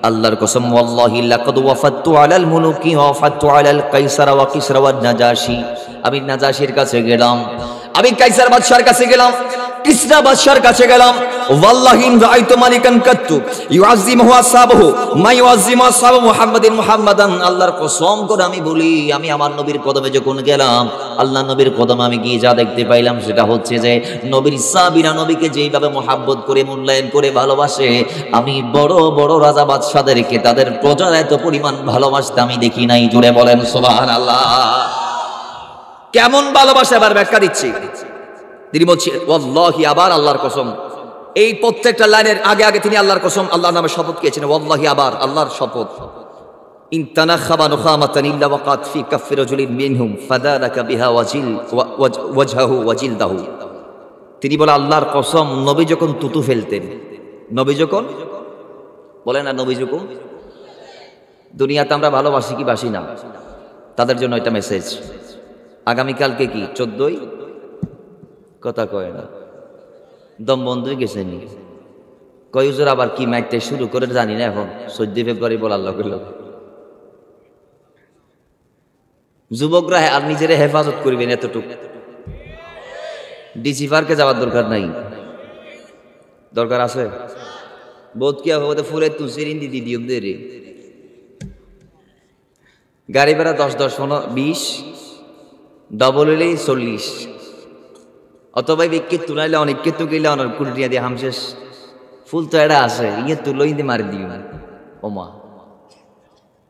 আল্লাহর কসম, ওয়াল্লাহি লাকাদ ওয়াফাততু আলাল মুলুকি ওয়া ওয়াফাততু আলাল কাইসারা ওয়া কিসরা ওয়ান নাজাশি। আমি নাজাশির কাছে গেলাম, আমি কাইসার বাদশার কাছে গেলাম, কিসরা বাদশার কাছে গেলাম। ওয়াল্লাহি ইন রাআইতু মালিকান কাত্তু ইউআযযিমুহু আসহাবুহু মা ইউআযযিমু আসহাবু মুহাম্মাদান। আল্লাহর কসম করে আমি বলি, আমি আমার নবীর কদমে যখন গেলাম, আল্লাহ নবীর কদমে আমি গিয়ে যা দেখতে পাইলাম সেটা হচ্ছে যে নবীর সাহাবীরা নবীকে যেইভাবে মুহাব্বত করে, মূল্যায়ন করে, ভালোবাসে, আমি বড় বড় রাজা বাদশাদেরকে তাদের প্রজার এত পরিমাণ ভালোবাসতে আমি দেখি নাই। জুড়ে বলেন সুবহানাল্লাহ। কেমন ভালোবাসা, এবার ব্যাখ্যা দিচ্ছি। তিনি বলছি ওয়াল্লাহি, আবার আল্লাহর কসম। এই প্রত্যেকটা লাইনের আগে আগে তিনি আল্লাহর কসম, আল্লাহর নামে শপথ খেয়েছেন। ওয়াল্লাহি, আবার আল্লাহর শপথ। ইন তানাখাবা নুখামাতান ইল্লা ওয়াকাত ফি কাফি রাজুলিন মিনহুম ফাদালাকা বিহা ওয়াজহাহু ওয়াজিলদাহু। তিনি বলে আল্লাহর কসম, নবী যখন তুতু ফেলতেন, নবী যখন বলে না, নবী যখন দুনিয়াতে আমরা ভালোবাসি কি বাসি না, তাদের জন্য এটা মেসেজ। আগামীকালকে কি 14ই, কথা কয় না, দম বন্ধ হয়ে গেছে নি, কয় হুজুর আবার কি মাইকটা শুরু করে জানি না, এখন 14 ফেব্রুয়ারি বলার লগে লগে যুবকরা আর নিজের হেফাজত করবেন এতটুকু। ডিসি পার্কে যাওয়ার দরকার নাই, দরকার আছে বোধ কি হবে ফুলে তুলসির ইন্দি দিদি রে গাড়ি ভাড়া 10-10, 15-20, ডবল হইলেই 40, অথবা বিক্ষে তুলাইলে অনেক কেতু গেলে অনেক কুলটিয়া দিয়ে হামশেষ ফুল তো এটা আছে, ইয়ে তুলো ইন্দি মারি দিও ওমা,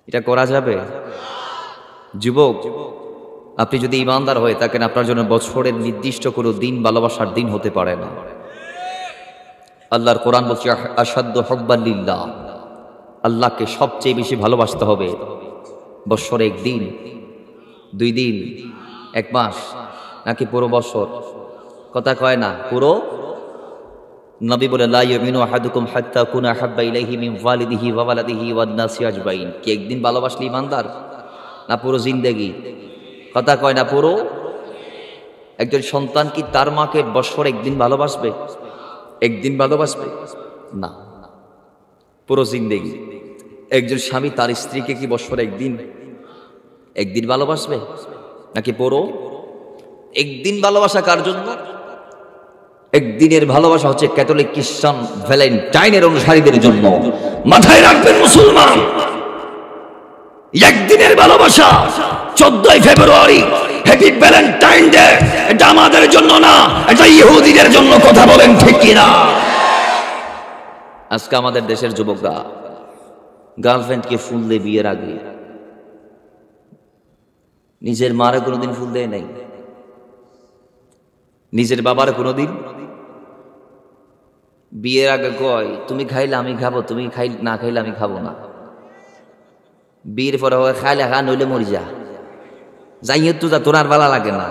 এটা করা যাবে? যুবক, আপনি যদি ইমানদার হয়ে থাকেন, আপনার জন্য বছরের নির্দিষ্ট কোনো দিন ভালোবাসার দিন হতে পারে না। আল্লাহর কোরআন বলছে আশাদ্দু হুব্বান লিল্লাহ, আল্লাহকে সবচেয়ে বেশি ভালোবাসতে হবে বছরে 1 দিন, 2 দিন, 1 মাস, নাকি পুরো বছর? কথা কয় না, পুরো। নবী বলে লা ইউমিনু আহাদুকুম হাত্তা কুনা হাব্বা ইলাইহি মিন ওয়ালিদিহি ওয়া ওয়ালাদিহি ওয়ান নাসি আজমাইন। কি একদিন ভালোবাসলে ইমানদার, না পুরো জিন্দেগি? কথা কয় না, পুরো। একজন সন্তান কি তার মাকে বছর একদিন ভালোবাসবে? একদিন ভালোবাসবে না, পুরো জিন্দেগি। একজন স্বামী তার স্ত্রীকে কি বছর একদিন ভালোবাসবে নাকি পুরো? একদিন ভালোবাসা কার জন্য? একদিনের ভালোবাসা হচ্ছে ক্যাথলিক খ্রিস্টান ভ্যালেন্টাইনের অনুসারীদের জন্য। মাথায় রাখবেন মুসলমান, একদিনের ভালোবাসা 14 ফেব্রুয়ারি হ্যাপি ভ্যালেন্টাইন ডে, এটা আমাদের জন্য না, এটা ইহুদিদের জন্য। কথা বলেন ঠিক কিনা? আজকে আমাদের দেশের যুবকরা গার্লফ্রেন্ডকে ফুল দেয় বিয়ের আগে, নিজের মারে কোনোদিন ফুল দেয় নাই, নিজের বাবার কোনোদিন। বিয়ের আগে কয় তুমি খাইলে আমি খাবো, তুমি না খাইলে আমি খাবো না। বিয়ের পরে খাইলে খা, নইলে মরি যা, যাই তো যা, তোর আর ভালো লাগে না,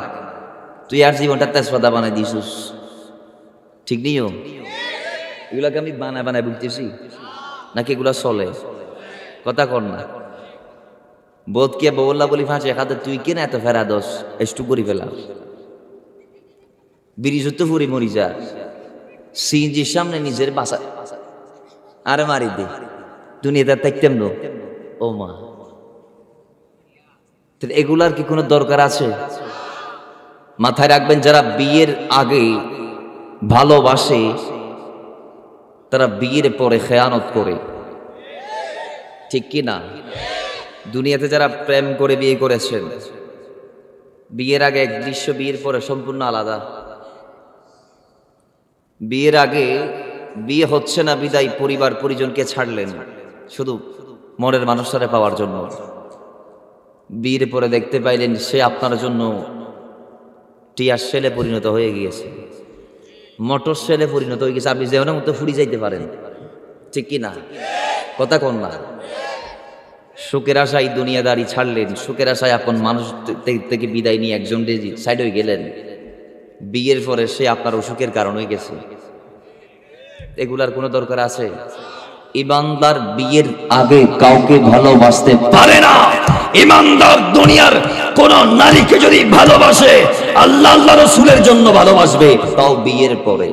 তুই আর জীবনটা তেজপাতা বানাই দিছিস। ঠিক নিও? এগুলাকে আমি বানায় বুঝতেছি নাকি এগুলা চলে? কথা কর না। বোধ কে বল্লা বলি ফাঁসে খাতে, তুই কেন এত ফেরা দোষ একটু করি ফেলা, ব্রিজ তো ফুরি মরি যা, সিএনজির সামনে নিজের বাসা আরে মারি দে, দুনিয়াতে থাকতাম না। ও মা, এগুলার কি কোনো দরকার আছে? মাথায় রাখবেন, যারা বিয়ের আগে ভালোবাসে তারা বিয়ের পরে খেয়ানত করে। ঠিক কি না? দুনিয়াতে যারা প্রেম করে বিয়ে করেছেন, বিয়ের আগে এক দৃশ্য, বিয়ের পরে সম্পূর্ণ আলাদা। বিয়ের আগে বিয়ে হচ্ছে না বিদায় পরিবার পরিজনকে ছাড়লেন শুধু মনের মানুষটারে পাওয়ার জন্য। বিয়ের পরে দেখতে পাইলেন সে আপনার জন্য টিয়ার সেলে পরিণত হয়ে গিয়েছে, মোটর সেলে পরিণত হয়ে গেছে, আপনি যেমন মতো ফুরি যাইতে পারেন। ঠিক কি না? কথা কন না। সুখের আশায় দুনিয়াদারি ছাড়লেন, সুখের আশায় আপন মানুষ থেকে বিদায় নিয়ে একজন সাইড হয়ে গেলেন, বিয়ের পরে সে আপনার অসুখের কারণ হয়ে গেছে। এগুলার কোনো দরকার আছে? ইমানদার বিয়ের আগে কাউকে ভালোবাসতে পারে না। ইমানদার দুনিয়ার কোন নারীকে যদি ভালোবাসে, আল্লাহ আল্লাহ রাসূলের জন্য ভালোবাসবে, তাও বিয়ের পরে।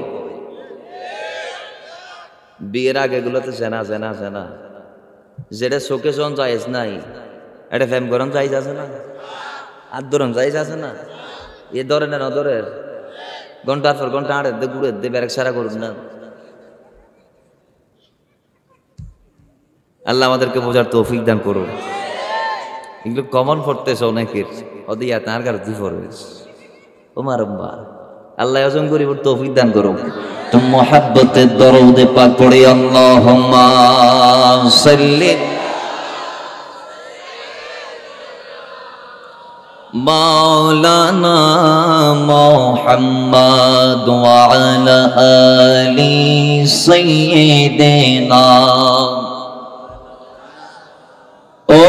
বিয়ের আগে এগুলোতে জেনা জেনা জেনা, যেটা চোখে জন জায়েজ নাই, এটা ফেম গরম জায়েজ আছে না, আর ধরন জায়েজ আছে না। এ ধরে না নধরের ঘন্টার পর ঘন্টা আড়ে দে ঘুরে দে ব্যারেক সারা করুন না। আল্লাহ আমাদেরকে বোঝার তৌফিক দান করুন। এগুলো কমন পড়তেছে অনেকের, অদিয়া তার কার দি ফরজ ওমার আম্মা। আল্লাহ আজম করিব তৌফিক দান করুন। তো মুহাব্বতের দরুদে পাক পড়ে আল্লাহুম্মা সাল্লি মাওলানা মুহাম্মদ ওয়া আলা আলি সাইয়্যিদিনা। ও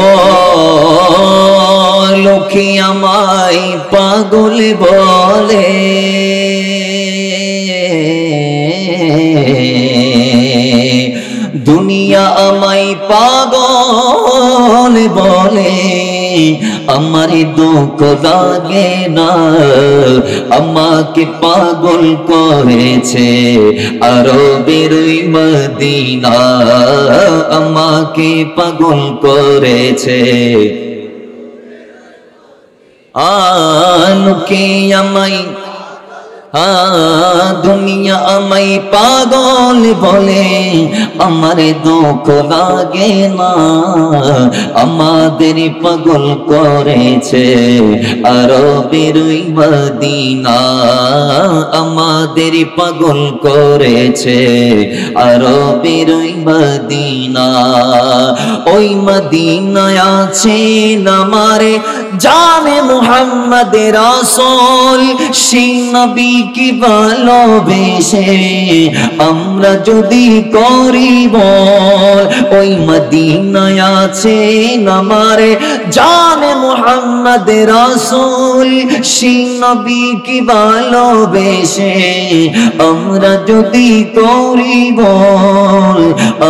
লোকে আমায় পাগল বলে, দুনিয়া আমায় পাগল বলে, আমারে দুঃখ লাগে না, আমাকে পাগল করেছে আরবের মদিনা, আমাকে পাগল করেছে। লোকে আমায় দুনিয়া আমায় পাগল বলে, আমারে দুঃখ লাগে না, আমাদের পাগল করেছে আরবের মদিনা, আমাদের পাগল করেছে আরবের মদিনা। ওই মদিনায় আছেন আমারে জানে মুহাম্মদ রাসূল, সেই নবী কি ভালোবেসে আমরা যদি করি বল। ওই মদিনায় আছেন আমারে জানে মুহাম্মদ রাসূল সেই নবীকে ভালোবেসে আমরা যদি করি বল,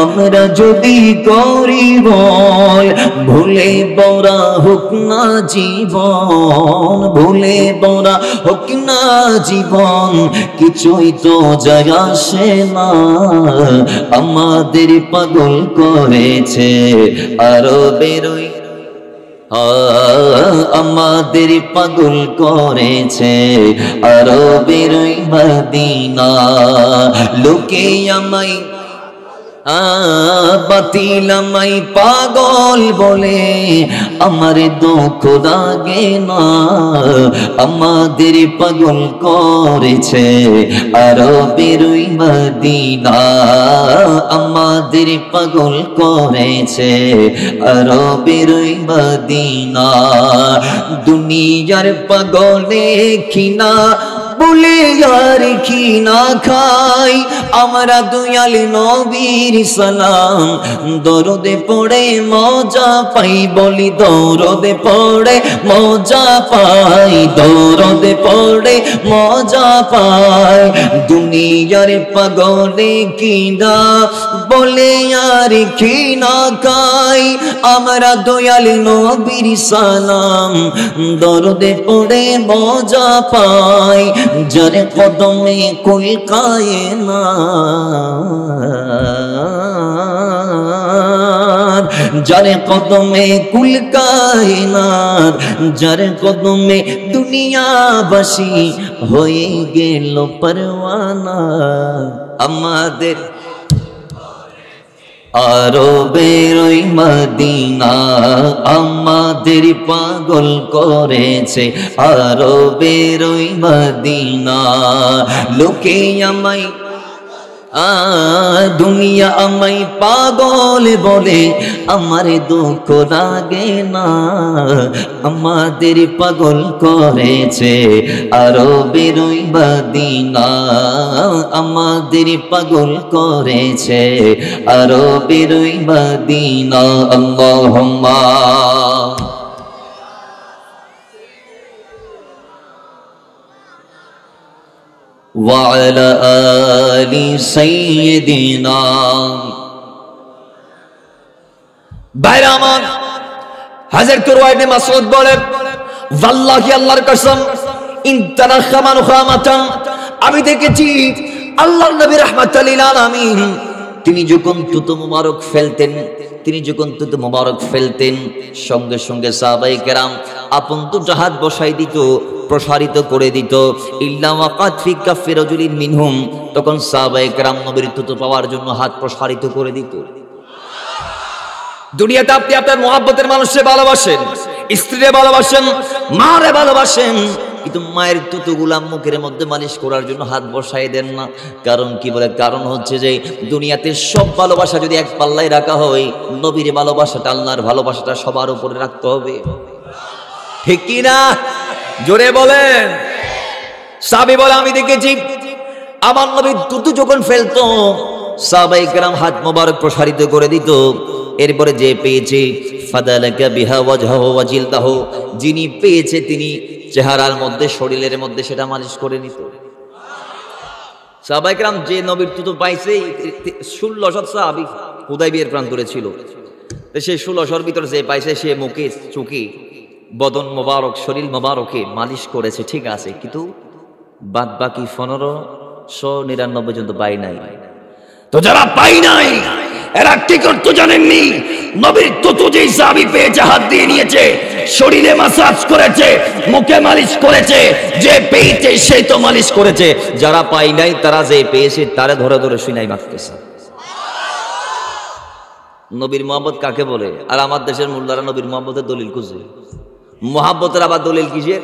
আমরা যদি করি বল, ভুলে বরা হোক না জীবন, ভুলে বরা হোক না জীবন, কিছুই তো যায় আসে না। আমাদের পাগল করেছে আরবের ওই, আমাদের পাগল করেছে আরবের ওই মদিনা। লোকে আমায় বাতিল আমায় পাগল বলে, আমার দুঃখ লাগে না। আমাদের পাগল করেছে আরবের ওই মদিনা, আমাদের পাগল করেছে আরবের ওই মদিনা। দুনিয়ার পাগলে কিনা বলে আর কি না খাই, আমরা দয়াল নবীর সালাম দরদে পড়ে মজা পাই, বলি দরদে পড়ে মজা পাই, দরদে পড়ে মজা পাই। দুনিয়ার পাগলে কিনা বলে আর কি না খাই, আমরা দয়াল নবীর সালাম দরদে পড়ে মজা পাই। যারে কদমে কুল কায়নাত, যারে কদমে কুল কায়নাত, যারে কদমে দুনিয়াবাসী হয়ে গেল পরওয়ানা। আমাদের আরবের ওই মদিনা আমাদের পাগল করেছে আরবের ওই মদিনা। লোকে আমায় দুনিয়া আমায় পাগল বলে, আমার দুঃখ লাগে না। আমাদের পাগল করেছে আরবের ওই মদিনা, আমাদের পাগল করেছে আরবের ওই মদিনা। আল্লাহুম্মা وعلى آل سيدنا। বাইরামান হযরত উরওয়া ইবনে মাসউদ বলেন, ওয়াল্লাহি আল্লাহর কসম, ইনতানা খামানু খামাতান, আমি দেখেছি আল্লাহর নবী রাহমাতুল লিল আলামিন তিনি যখন তুতু মুবারক ফেলতেন, তিনি যখন তুতু মুবারক ফেলতেন, সঙ্গে সঙ্গে সাহাবায়ে কেরাম আপন দুটো হাত বসাই দিত, প্রসারিত করে দিত। ইল্লা ওয়াকাত ফি কাফি রাজুলিন মিনহুম, তখন সাহাবায়ে কেরাম নবীর তুতু পাওয়ার জন্য হাত প্রসারিত করে দিত। দুনিয়াতে আপনি আপনার মুহাব্বতের মানুষকে ভালোবাসেন, স্ত্রীরে ভালোবাসেন, মারে ভালোবাসেন, কিন্তু মায়ের তুতুগুলা মুখের মধ্যে মালিশ করার জন্য হাত বসাই দেন না। কারণ কি বলে? কারণ হচ্ছে যে দুনিয়াতে সব ভালোবাসা যদি এক পাল্লায় রাখা হয়, নবীর ভালোবাসাটা, আল্লাহর ভালোবাসাটা সবার উপরে রাখতে হবে, ঠিক কি না? জোরে বলেন। সাহাবী বলে, আমি দেখেছি আমার নবী তুতু যখন ফেলতো, সাহাবায়ে কেরাম হাত মোবারক প্রসারিত করে দিত। এরপরে যে পেয়েছে ফাদালাকা বিহা ওয়াজহাহু ওয়া জিলদাহু, যিনি পেয়েছে তিনি চেহারার মধ্যে, শরীরের মধ্যে সেটা মালিশ করে নিত। সাহাবায়ে কেরাম যে নবীর তুতু পাইছে, 1600 সাহাবী হুদায়বিয়ার প্রান্তরে ছিল, সেই 1600 ভিতরে যে পাইছে সে মুখে, চোখে, বদন মোবারক, শরীর মোবারকে মালিশ করেছে, ঠিক আছে, কিন্তু বাদ বাকি 1599 পর্যন্ত পাই নাই। তো যারা পাই নাই এরা কি করতে জানেননি? নবীর তুতু যেই সাহাবী পেয়েছে হাত দিয়ে নিয়েছে, শরীরে মাসাজ করেছে, মুখে মালিশ করেছে, যে পেয়েছে সেই তো মালিশ করেছে। যারা পাই নাই তারা যে পেয়েছে তারে ধরে ধরে শুনাই মারতেছে। নবীর মুহাব্বত কাকে বলে? আর আমার দেশের মোল্লারা নবীর মুহাব্বতের দলিল খুঁজে। মুহাব্বতের আবার দলিল কিসের?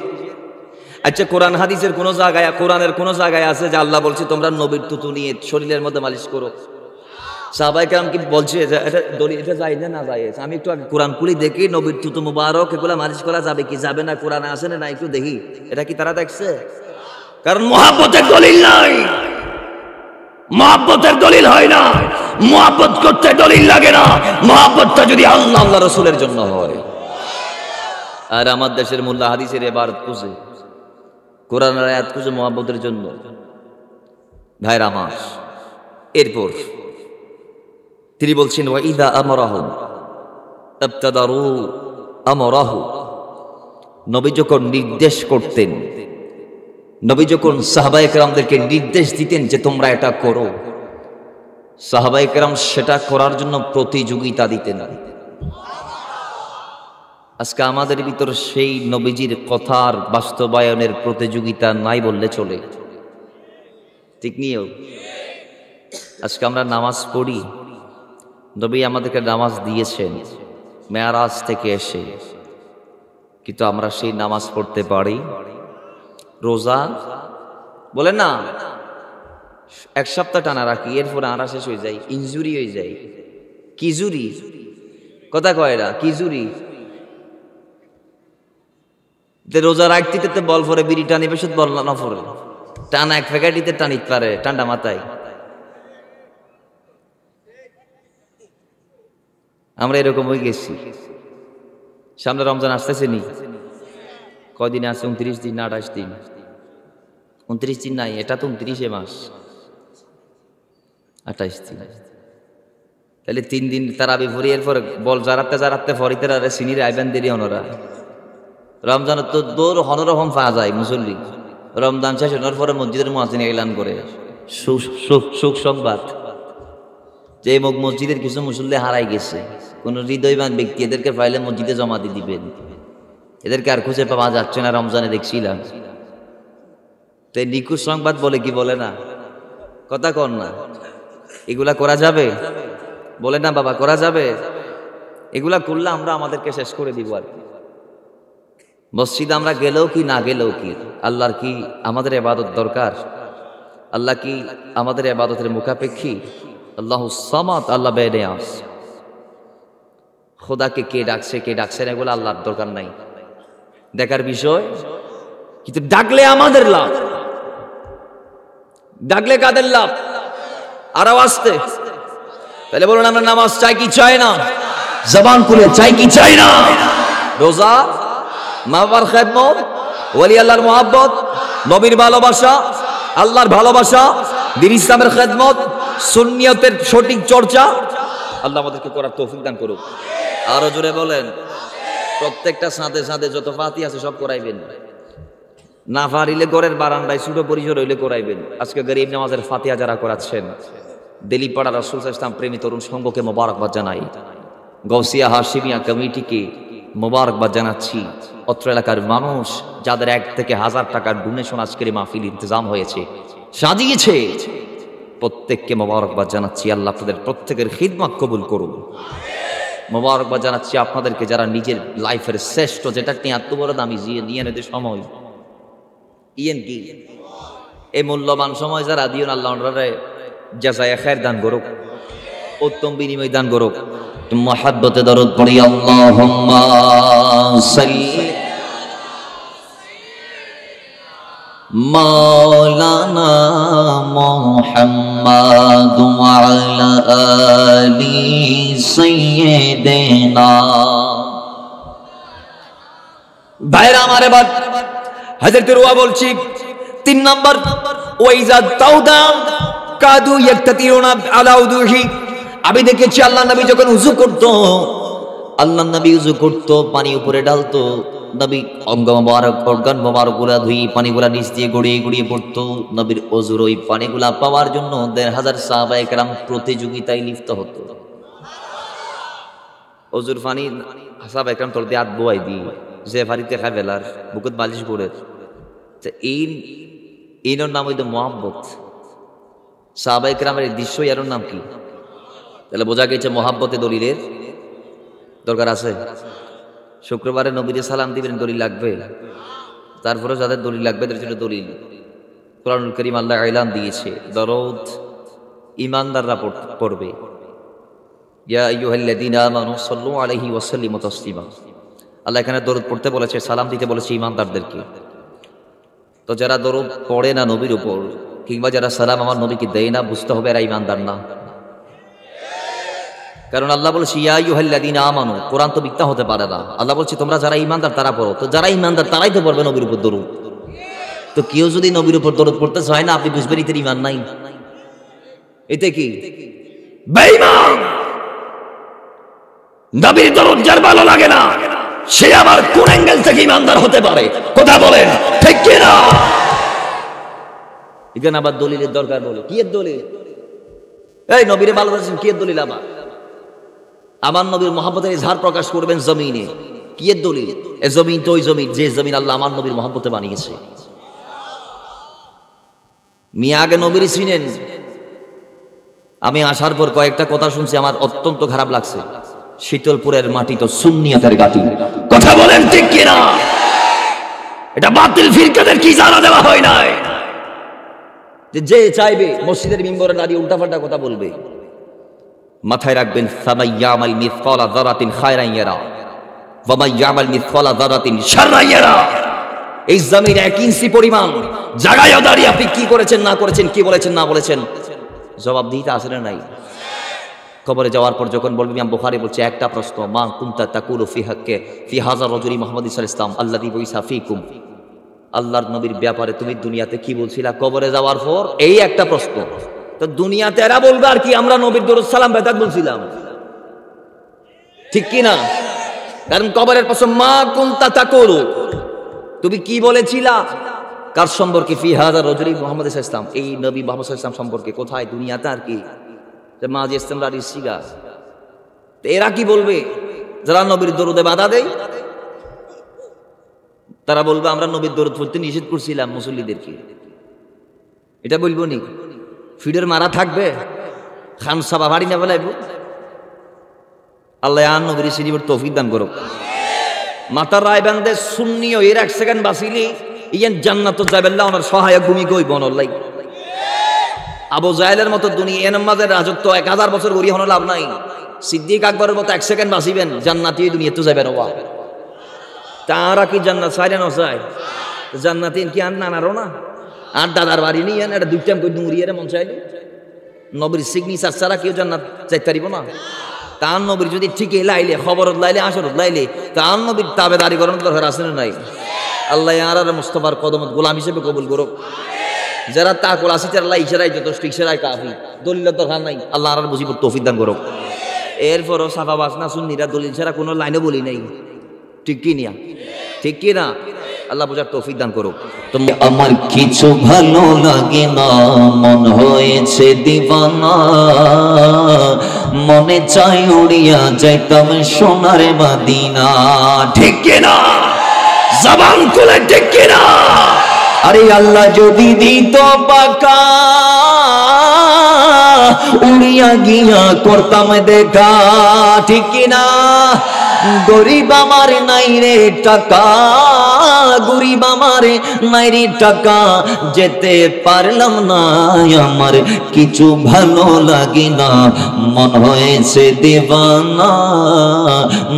আচ্ছা, কোরআন হাদিসের কোন জায়গায়, কোরআনের কোন জায়গায় আছে যে আল্লাহ বলছে তোমরা নবীর তুতু নিয়ে শরীরের মধ্যে মালিশ করো? সাহাবায়ে কেরাম কি বলছে যে এটা দলিল, এটা যায় না যায়? আমি একটু কোরআন খুলি দেখি নবীর তুতু মুবারক এগুলা মালিশ করা যাবে কি যাবে না, কোরআনে আছে না একটু দেখি। এটা কি তারা দেখছে? কারণ মুহাব্বতের দলিল নাই, মুহাব্বতের দলিল হয় না, মুহাব্বত করতে দলিল লাগে না। মুহাব্বতটা যদি আল্লাহ আল্লাহ রাসূলের জন্য হয়, আর আমার দেশের মোল্লা হাদিসের এবারত খুঁজে, কোরআনের আয়াত খুঁজে মোহাব্বতের জন্য। ভাইরা আমার, এরপর তিনি বলছেন ওয়াইদা আমরাহুম ইবতাদারু আমরাহু, নবী যখন নির্দেশ করতেন, নবী যখন সাহাবায়ে কেরামদেরকে নির্দেশ দিতেন যে তোমরা এটা করো, সাহাবায়ে কেরাম সেটা করার জন্য প্রতিযোগিতা দিতেন। আজকে আমাদের ভিতর সেই নবীজির কথার বাস্তবায়নের প্রতিযোগিতা নাই বললে চলে, ঠিক নিয়েও। আজকে আমরা নামাজ পড়ি, নবী আমাদেরকে নামাজ দিয়েছেন মেরাজ থেকে এসে, কিন্তু আমরা সেই নামাজ পড়তে পারি? রোজা বলে না, এক সপ্তাহ টানা রাখি, এরপরে আরা শেষ হয়ে যায়, ইনজুরি হয়ে যায়। কি জুরি কথা কয় না, কি জুরি? রোজা রাখতে বল ফরে বিড়ি টানি বেশ বল না ফরে টানা এক ফেকাটিতে টানিতে পারে ঠান্ডা মাথায়। আমরা এরকম হয়ে গেছি। সামনে রমজান আসতেছে নি, কয়দিন আছে? 29 দিন না 28 দিন? 29 দিন নাই, এটা তো 29 মাস, 28 দিন। তাহলে 3 দিন তারাবি ভরি, এরপর বল জারাতে ফরিতে সিনির আইবেন দেরি অনরা। রমজানের তো দৌড় হনরকম পাওয়া যায় মুসল্লি। রমজান শেষ হওয়ার পরে মসজিদের মুয়াজ্জিন এলান করে সুখ সংবাদ যে মসজিদের কিছু মুসল্লি হারাই গেছে, কোন হৃদয়বান ব্যক্তি এদেরকে পাইলে মসজিদে জমা দিয়ে দিবেন। এদেরকে আর খুঁজে পাওয়া যাচ্ছে না, রমজানে দেখছিলাম। তো নিখুঁত সংবাদ বলে কি বলে না, কথা কন না, এগুলা করা যাবে? বলে না বাবা, করা যাবে? এগুলা করলে আমরা আমাদেরকে শেষ করে দিব। আর মসজিদে আমরা গেলেও কি না গেলেও কি, আল্লাহর কি আমাদের ইবাদত দরকার? আল্লাহ কি আমাদের ইবাদতের মুখাপেক্ষী? আল্লাহু সামাদ, আল্লাহ বেনিয়াস। খোদাকে কে ডাকছে না, এগুলো আল্লাহর দরকার নাই, দেখার বিষয়। কিন্তু ডাকলে আমাদের লাভ, ডাকলে কাদের লাভ? আরো আসতে। তাহলে বলুন, আমরা নামাজ চাই কি চাই না? জবান খুলে চাই কি চাই না? রোজা, মা বাবার খেদমত, ওলি আল্লাহর মহব্বত, নবীর ভালোবাসা, আল্লাহর ভালোবাসা, দ্বীন ইসলামের খেদমত, সুন্নিয়তের সঠিক চর্চা, আল্লাহ আমাদেরকে করার তৌফিক দান করুক। আরো জোরে বলেন। প্রত্যেকটা সাথে যত ফাতি আছে সব করাইবেন, না পারিলে ঘরের বারান্দায় ছোট পরিসর হইলে করাইবেন। আজকে গরিব নামাজের ফাতিহা যারা করাচ্ছেন, দেলিপাড়া রাসূল সাল্লাল্লাহু আলাইহি ওয়াসাল্লাম প্রেমী তরুণ সংঘকে মোবারকবাদ জানাই, গৌসিয়া হাশিমিয়া কমিটিকে মোবারকবাদ জানাচ্ছি। অত্র এলাকার মানুষ যাদের 1 থেকে 1000 টাকার ডোনেশন আজকের মাহফিল ইন্তজাম হয়েছে, সাজিয়েছে, প্রত্যেককে মোবারকবাদ জানাচ্ছি। আল্লাহ আপনাদের প্রত্যেকের খিদমত কবুল করুন। মোবারকবাদ জানাচ্ছি আপনাদেরকে যারা নিজের লাইফের শ্রেষ্ঠ, যেটা নিয়ে এত বড় দামি নিয়ে নিতে সময় ইয়েন কি এই মূল্যবান সময় যারা দিও, আল্লাহ জাযায়ে খায়ের দান করুক, উত্তম বিনিময় দান করুক। মুহাব্বতে দরুদ পড়ি, আল্লাহুম্মা সাল্লি মাওলানা মুহাম্মাদ ওয়া আলা আলি সাইয়্যিদিনা। ভাইরা আমার, এবার হযরত রুয়া বলছি 3 নাম্বার, ওয়াইজা তাওদা কাদু ইয়াকতাতিরুনা আলা উদুহি। আমি দেখেছি আল্লাহ নবী যখন উযু করত, আল্লাহ নবী উযু করত, পানি উপরে ঢালতো, নবী অঙ্গ মোবারক, অর্গান মোবারক গুলা ধুই পানিগুলা নিচ দিয়ে গড়িয়ে পড়তো। নবীর ওযুর ওই পানিগুলা পাওয়ার জন্য 1000 সাহাবায়ে কেরাম প্রতিযোগিতায় লিপ্ত হতো। ওযুর পানি সাহাবায়ে কেরাম তোর দিয়ে হাত বোয়াই দি, যে ফারিতে খাই ফেলার বুকুত বালিশ পড়ে। এইর নাম হইতো মোহাব্বত। সাহাবায়ে কেরামের এই দৃশ্য, এর নাম কি? তাহলে বোঝা গেছে মোহাব্বতে দলিলের দরকার আছে। শুক্রবারে নবীরে সালাম দিবেন, দলিল লাগবে। তারপরে যাদের দলিল লাগবে তাদের জন্য দলিল কোরআনুল কারীম আল্লাহ এলান দিয়েছে, দরুদ ঈমানদাররা পড়বে। ইয়া আইয়ুহাল্লাযীনা আমানু সাল্লু আলাইহি ওয়া সাল্লিমু তাসলিমা। আল্লাহ এখানে দরুদ পড়তে বলেছে, সালাম দিতে বলেছে ঈমানদারদেরকে। তো যারা দরুদ পড়ে না নবীর উপর, কিংবা যারা সালাম আমার নবীকে দেয় না, বুঝতে হবে এরা ঈমানদার না। কারণ আল্লাহ বলছে ইয়া আইয়ুহাল্লাযীনা আমানু, কোরআন তো মিথ্যা হতে পারে না। আল্লাহ বলছে তোমরা যারা ঈমানদার তারা পড়ো। তো যারা ঈমানদার তারাই তো পড়বে নবীর উপর দরুদ। তো কেউ যদি নবীর উপর দরুদ পড়তে চায় না, আপনি বুঝবেন এতে ঈমান নাই। এতে কি বেঈমান। নবীর দরুদ যার ভালো লাগে না, সে আবার কোন অ্যাঙ্গেল থেকে ঈমানদার হতে পারে? কথা বলেন ঠিক কি না? এখানে আবার দলিলের দরকার বলে। কি এর দলিল? এই নবীরে ভালোবাসেন, কি এর দলিল? আমার নবীর মহব্বতের ইজহার প্রকাশ করবেন জমিনে, কি এর দলিল? এ জমিন তো ওই জমিন যে জমিন আল্লাহ আমার নবীর মহব্বতে বানিয়েছে। মিয়া আগে নবীর চিনেন? আমি আসার পর কয়েকটা কথা শুনছি, আমার অত্যন্ত খারাপ লাগছে। শীতলপুরের মাটি তো সুন্নিয়াতের গাটি। কথা বলেন ঠিক কিনা? এটা বাতিল ফিরকাদের কি জানা দেওয়া হয় নাই? যে চাইবে মসজিদের মিম্বরে দাঁড়িয়ে উল্টাপাল্টা কথা বলবে। মাথায় রাখবেন, ফামাইয়ামাল মিসকালা যারাতিন খায়রান ইয়ারা ওয়া মাইয়ামাল মিসকালা যারাতিন শাররান ইয়ারা। এই জমিন 1 ইঞ্চি পরিমাণ জায়গায় দাঁড়িয়ে আপনি কি করেছেন না করেছেন, কি বলেছেন না বলেছেন, জবাব দিতে আসে না নাই? কবরে যাওয়ার পর যখন বলবেন, ইমাম বুখারী বলছে একটা প্রশ্ন, মা কুনতা তাকুলু ফি হাক্কে ফি হাযা রাজুলি মুহাম্মদ সাল্লাল্লাহু আলাইহি ওয়াসাল্লাম আল্লাযী বুইসা ফীকুম, আল্লাহর নবীর ব্যাপারে তুমি দুনিয়াতে কি বলছিলা? কবরে যাওয়ার পর এই একটা প্রশ্ন। তো দুনিয়াতে এরা বলবে আর কি আমরা নবীর দরুদ সালাম বেদাত বলছিলাম, ঠিক কি না? কারণ কবরের প্রশ্ন, মা কুনতা তাকুলু, তুমি কি বলেছিলা? কার সম্পর্কে? ফি হাযা রাজুলি মুহাম্মদ সাল্লাল্লাহু আলাইহি ওয়াসাল্লাম, এই নবী মুহাম্মদ সাল্লাল্লাহু আলাইহি ওয়াসাল্লাম সম্পর্কে। কোথায়? দুনিয়াতে আর কি? যে মাঝে ইস্তেমরারি সিগা। এরা কি বলবে? যারা নবীর দরুদে বাধা দেয় তারা বলবে আমরা নবীর দরুদ পড়তে নিষেধ করছিলাম মুসল্লিদেরকে। এটা বলবো নি? ফিডের মারা থাকবে, খান সাবা ভারী না বলাইব। আল্লাহ আর নবীর সিরিবর তৌফিক দান করুক। মাতার রায় বান্দে সুন্নিও এর 1 সেকেন্ড বাঁচিলি ইয়ান জান্নাত যাবেল্লাহ ওনার সহায়ক ভূমিকা হইব নল্লাই। আবু জাহেলের মতো দুনিয়া নামাজের রাজত্ব 1000 বছর গড়িয়ে হনো লাভ নাই। সিদ্দিক আকবরের মতো 1 সেকেন্ড বাঁচিবেন, জান্নাতি দুনিয়া তো যাবেন। ওয়া তারা কি জান্নাত চাইলে না চাই? জান্নাতি কি আর নানারও না? আর দাদার বাড়ি নিয়ে এটা 2 টাইম করে ডুঙরিয়ে মন চাইলে নবীর সিগনেচার ছাড়া কেউ জান্নাত চাইতে পারিব না। তার নবীর যদি ঠিকই লাইলে, খবরত লাইলে, আসরত লাইলে, তার নবীর তাবেদারি করানোর দরকার আছে না নাই? আল্লাহ আর মুস্তাফার কদমত গোলাম হিসেবে কবুল করুক। যারা তাকওয়া আছে তারা ইশারায় যথেষ্ট, ইশারায় কাফি, দলিলের দরকার নাই। আল্লাহ আর বুঝিব তৌফিক দান করুক। এরপরও সাফা বাসনা সুন্নিরা দলিল ছাড়া কোনো লাইনে বলি নাই, ঠিক কি না? ঠিক কি না? আল্লাহ বুঝার তৌফিক দান করুক। তুমি আমার কিছু ভালো লাগে না, মন হয়েছে দিবানা, মনে চাই উড়িয়া যাইতাম সোনার মদিনা। ঠিক কি না? জবান খুলে ঠিক কি না? আরে আল্লাহ যদি দিত পাকা, উড়িয়া গিয়া করতাম দেখা। ঠিক কিনা? গরিব আমার নাই রে টাকা, গরিব আমার নাই রে টাকা, যেতে পারলাম না, আমার কিছু ভালো লাগে না, মন হয়েছে দেওয়ানা,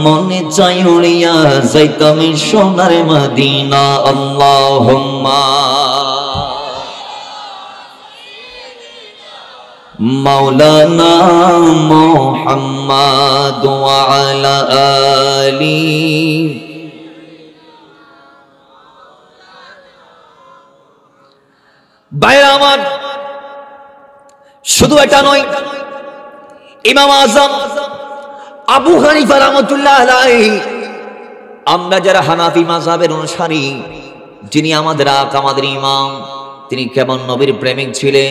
মনে চাই উড়িয়া যাইতাম সোনার মদিনা। আল্লাহুম্মা মাওলানা মুহাম্মদ ওয়া আলা আলি। ভাইরা আমার, শুধু এটা নয়, ইমাম আযম আবু হানিফা রাহমাতুল্লাহ আলাইহি, আমরা যারা হানাফি মাযহাবের অনুসারী, যিনি আমাদের আকা, আমাদের ইমাম, তিনি কেমন নবীর প্রেমিক ছিলেন।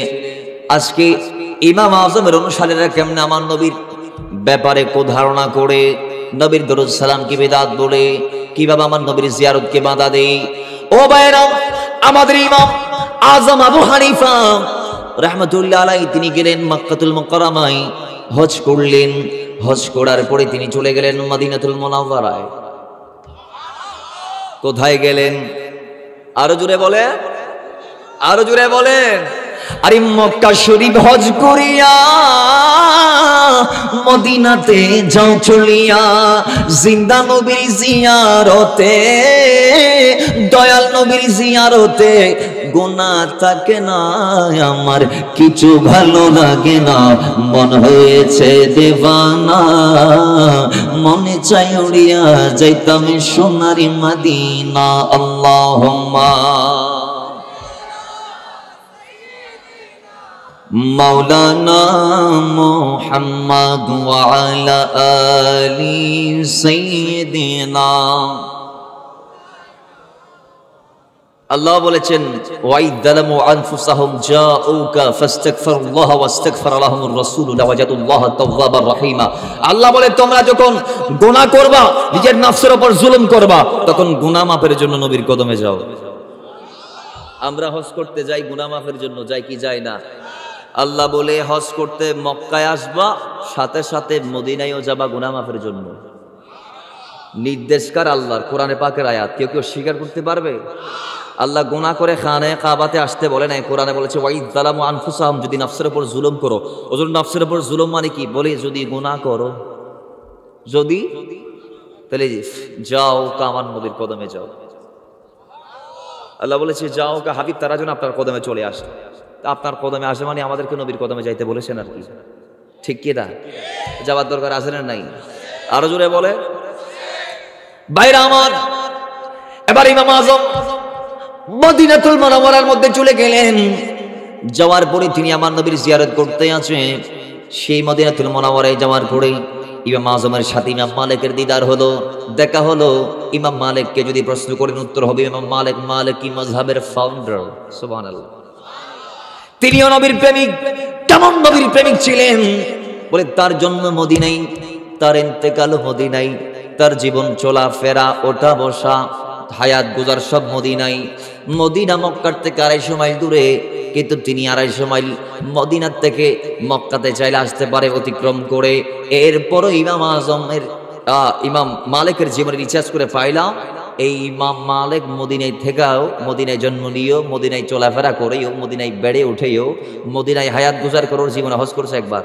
আজকে ইমাম আযমের অনুসারীরা কেমন আমার নবীর ব্যাপারে ধারণা করে নবীর দরুদ সালাম কি বিদআত বলে, কিভাবে আমার নবীর জিয়ারতকে বাধা দেয়। ও ভাইরা, আমাদের ইমাম আযম আবু হানিফা রাহমাতুল্লাহ আলাইহি তিনি গেলেন মক্কাতুল মুকাররমায়, হজ করলেন। হজ করার পরে তিনি চলে গেলেন মদিনাতুল মুনাওয়ারায়। কোথায় গেলেন? আরো জোরে বলে, আরো জোরে বলেন। আরে মক্কা শরীফ হজ করিয়া মদিনাতে যাও চলিয়া, জিন্দা নবীর জিয়ারতে, দয়াল নবীর জিয়ারতে গুনাহ থাকে না, আমার কিছু ভালো লাগে না, মন হয়েছে দেওয়ানা, মনে চাই উড়িয়া যাইতাম সোনারি মদিনা। আল্লাহুম্মা মাওলানা মুহাম্মদ ওয়া আলা আলি সাইয়্যিদিনা। আল্লাহ বলেছেন ওয়াইদালামু আনফুসাহুম জাউকা ফাস্তাগফিরুল্লাহ ওয়াস্তাগফার লাহুমুর রাসূল লাওয়াজাদুল্লাহ তাওয়াবার রহিমা। আল্লাহ বলে তোমরা যখন গুনাহ করবা, নিজের নফসের উপর জুলুম করবা, তখন গুনাহ মাফের জন্য নবীর কদমে যাও। আমরা হজ করতে যাই গুনাহ মাফের জন্য, যাই কি যাই না? আল্লাহ বলে হজ করতে মক্কায় আসবা, সাথে সাথে মদিনায়ও যাবা গুনাহ মাফের জন্য। নির্দেশকার আল্লাহর, কোরআনে পাকের আয়াত। কেউ কেউ স্বীকার করতে পারবে? আল্লাহ গুনাহ করে খানে কাবাতে আসতে বলে নাই, কোরআনে বলেছে ওয়াইযালামু আনফুসাহুম, যদি নফসের উপর জুলুম করো। ওজন নফসের উপর জুলুম মানে কি? বলে যদি গুনাহ করো, যদি, তাহলে যাও কা আমার নবীর কদমে যাও। আল্লাহ বলেছে যাও কা হাবিব তারা যেন আপনার কদমে চলে আসে। আপনার কদমে আসে মানে আমাদেরকে নবীর কদমে যাইতে বলেছেন আর কি, ঠিক কি না? যাওয়ার দরকার আছে না নাই? আরো জোরে বলে ভাইরা আমার। এবার ইমাম আযম মদিনাতুল মুনাওয়ারার মধ্যে চলে গেলেন। যাওয়ার পরে তিনি আমার নবীর জিয়ারত করতে আছেন। সেই মদিনাতুল মুনাওয়ারায় যাওয়ার পরে ইমাম আযমের সাথে ইমাম মালিকের দিদার হলো, দেখা হলো। ইমাম মালিককে যদি প্রশ্ন করেন উত্তর হবে ইমাম মালিক মালিকি মাযহাবের ফাউন্ডার। সুবহানাল্লাহ। তিনিও নবীর প্রেমিক। কেমন নবীর প্রেমিক ছিলেন? বলে তার জন্ম মদিনায়, তার ইন্তেকাল মদিনায়, তার জীবন চলা ফেরা ওঠা বসা হায়াত গুজার সব মদিনায়। মদিনা মক্কার থেকে 250 মাইল দূরে, কিন্তু তিনি 250 মাইল মদিনার থেকে মক্কাতে চাইলে আসতে পারে অতিক্রম করে। এরপরও ইমাম আযমের ইমাম মালিকের জীবনে রিসার্চ করে পাইলাম এই ইমাম মালিক মদিনায় থেকেও, মদিনায় জন্ম নিয়েও, মদিনায় চলাফেরা করেও, মদিনায় বেড়ে উঠেও, মদিনায় হায়াত গুজার করার জীবনে হজ করছে একবার।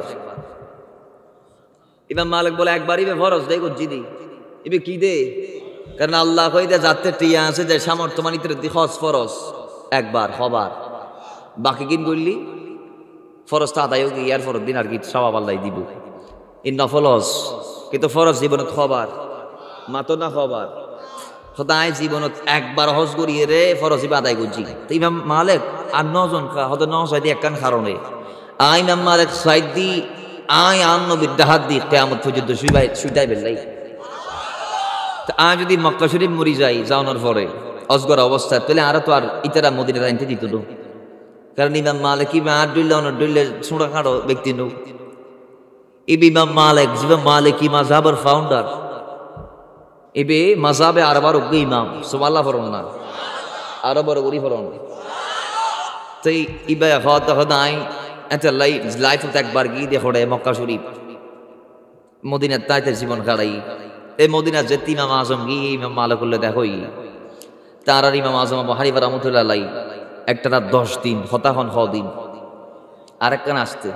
ইমাম মালিক বলে একবারই ফরজ দেই গজ্জিদি ইবে কি দে, কারণ আল্লাহ কইতে যাতে টিয়া আছে যে সামর্থ্য মানিতে হজ ফরজ একবার হবার, বাকি কিন করলি ফরজটা আদায় হোক ইয়ার ফরজ দিন আর কি সওয়াব আল্লাহ দিব। ইন নফল হজ কিন্তু ফরজ জীবনত হবার মাতো না হবার, সদায় জীবনত একবার হজ করিয়ে রে ফরজ আদায় করছি। তো ইমাম মালিক আর 9 জন হয়তো 9 সাইডে একখান কারণে আই ইমাম মালিক সাইড দি আই আন নবীর ডাহাত দি কিয়ামত পর্যন্ত শুইতাই বেলাই। আ যদি মক্কা শরীফ মরি যাই যাওয়ানোর পরে অজগর অবস্থায় পেলে আর তো আর ইতারা মদিনা আনতে দিত না, কারণ ইমাম মালিক আর ডুইলে ছোঁড়া খাড়ো ব্যক্তি নো। ইমাম মালিক জিবা মালিকি মাযহাবের ফাউন্ডার, এবে মাযহাবে আরবার উগ্গে ইমাম সুবহানাল্লাহ ফরন না আরো বড় গরি ফরন। তো ইবা হদ হদাই এটা লাইফ একবার গিয়ে দেখে মক্কা শরীফ মদিনার তাইতে জীবন কাটাই। এই মদিনা যেতে ইমাম আযম গিয়ে ইমাম মালিক করলে দেখোই তার আর ইমাম আযম আবু হানিফা রাহমাতুল্লাহ আলাইহি একটা রাত 10 দিন হতাহন দিন আরেকখান আসতে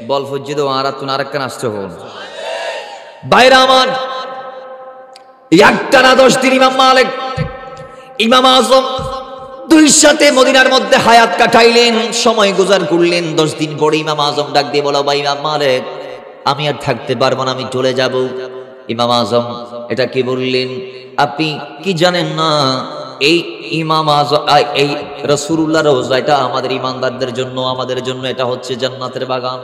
বল ফজ্জিদ আর আরেকখান আসতে হন। বাইরে আমার একটা না 10 দিন ইমাম মালিক ইমাম আযম দুই সাথে মদিনার মধ্যে হায়াত কাটাইলেন, সময় গুজার করলেন। 10 দিন পরে ইমাম আযম ডাক দিয়ে বলো ভাই ইমাম মালিক আমি আর থাকতে পারবো না, আমি চলে যাব। ইমাম আযম এটা কি বললেন? আপনি কি জানেন না এই ইমাম আযম এই রাসূলুল্লাহর রওজা এটা আমাদের ইমানদারদের জন্য, আমাদের জন্য এটা হচ্ছে জান্নাতের বাগান।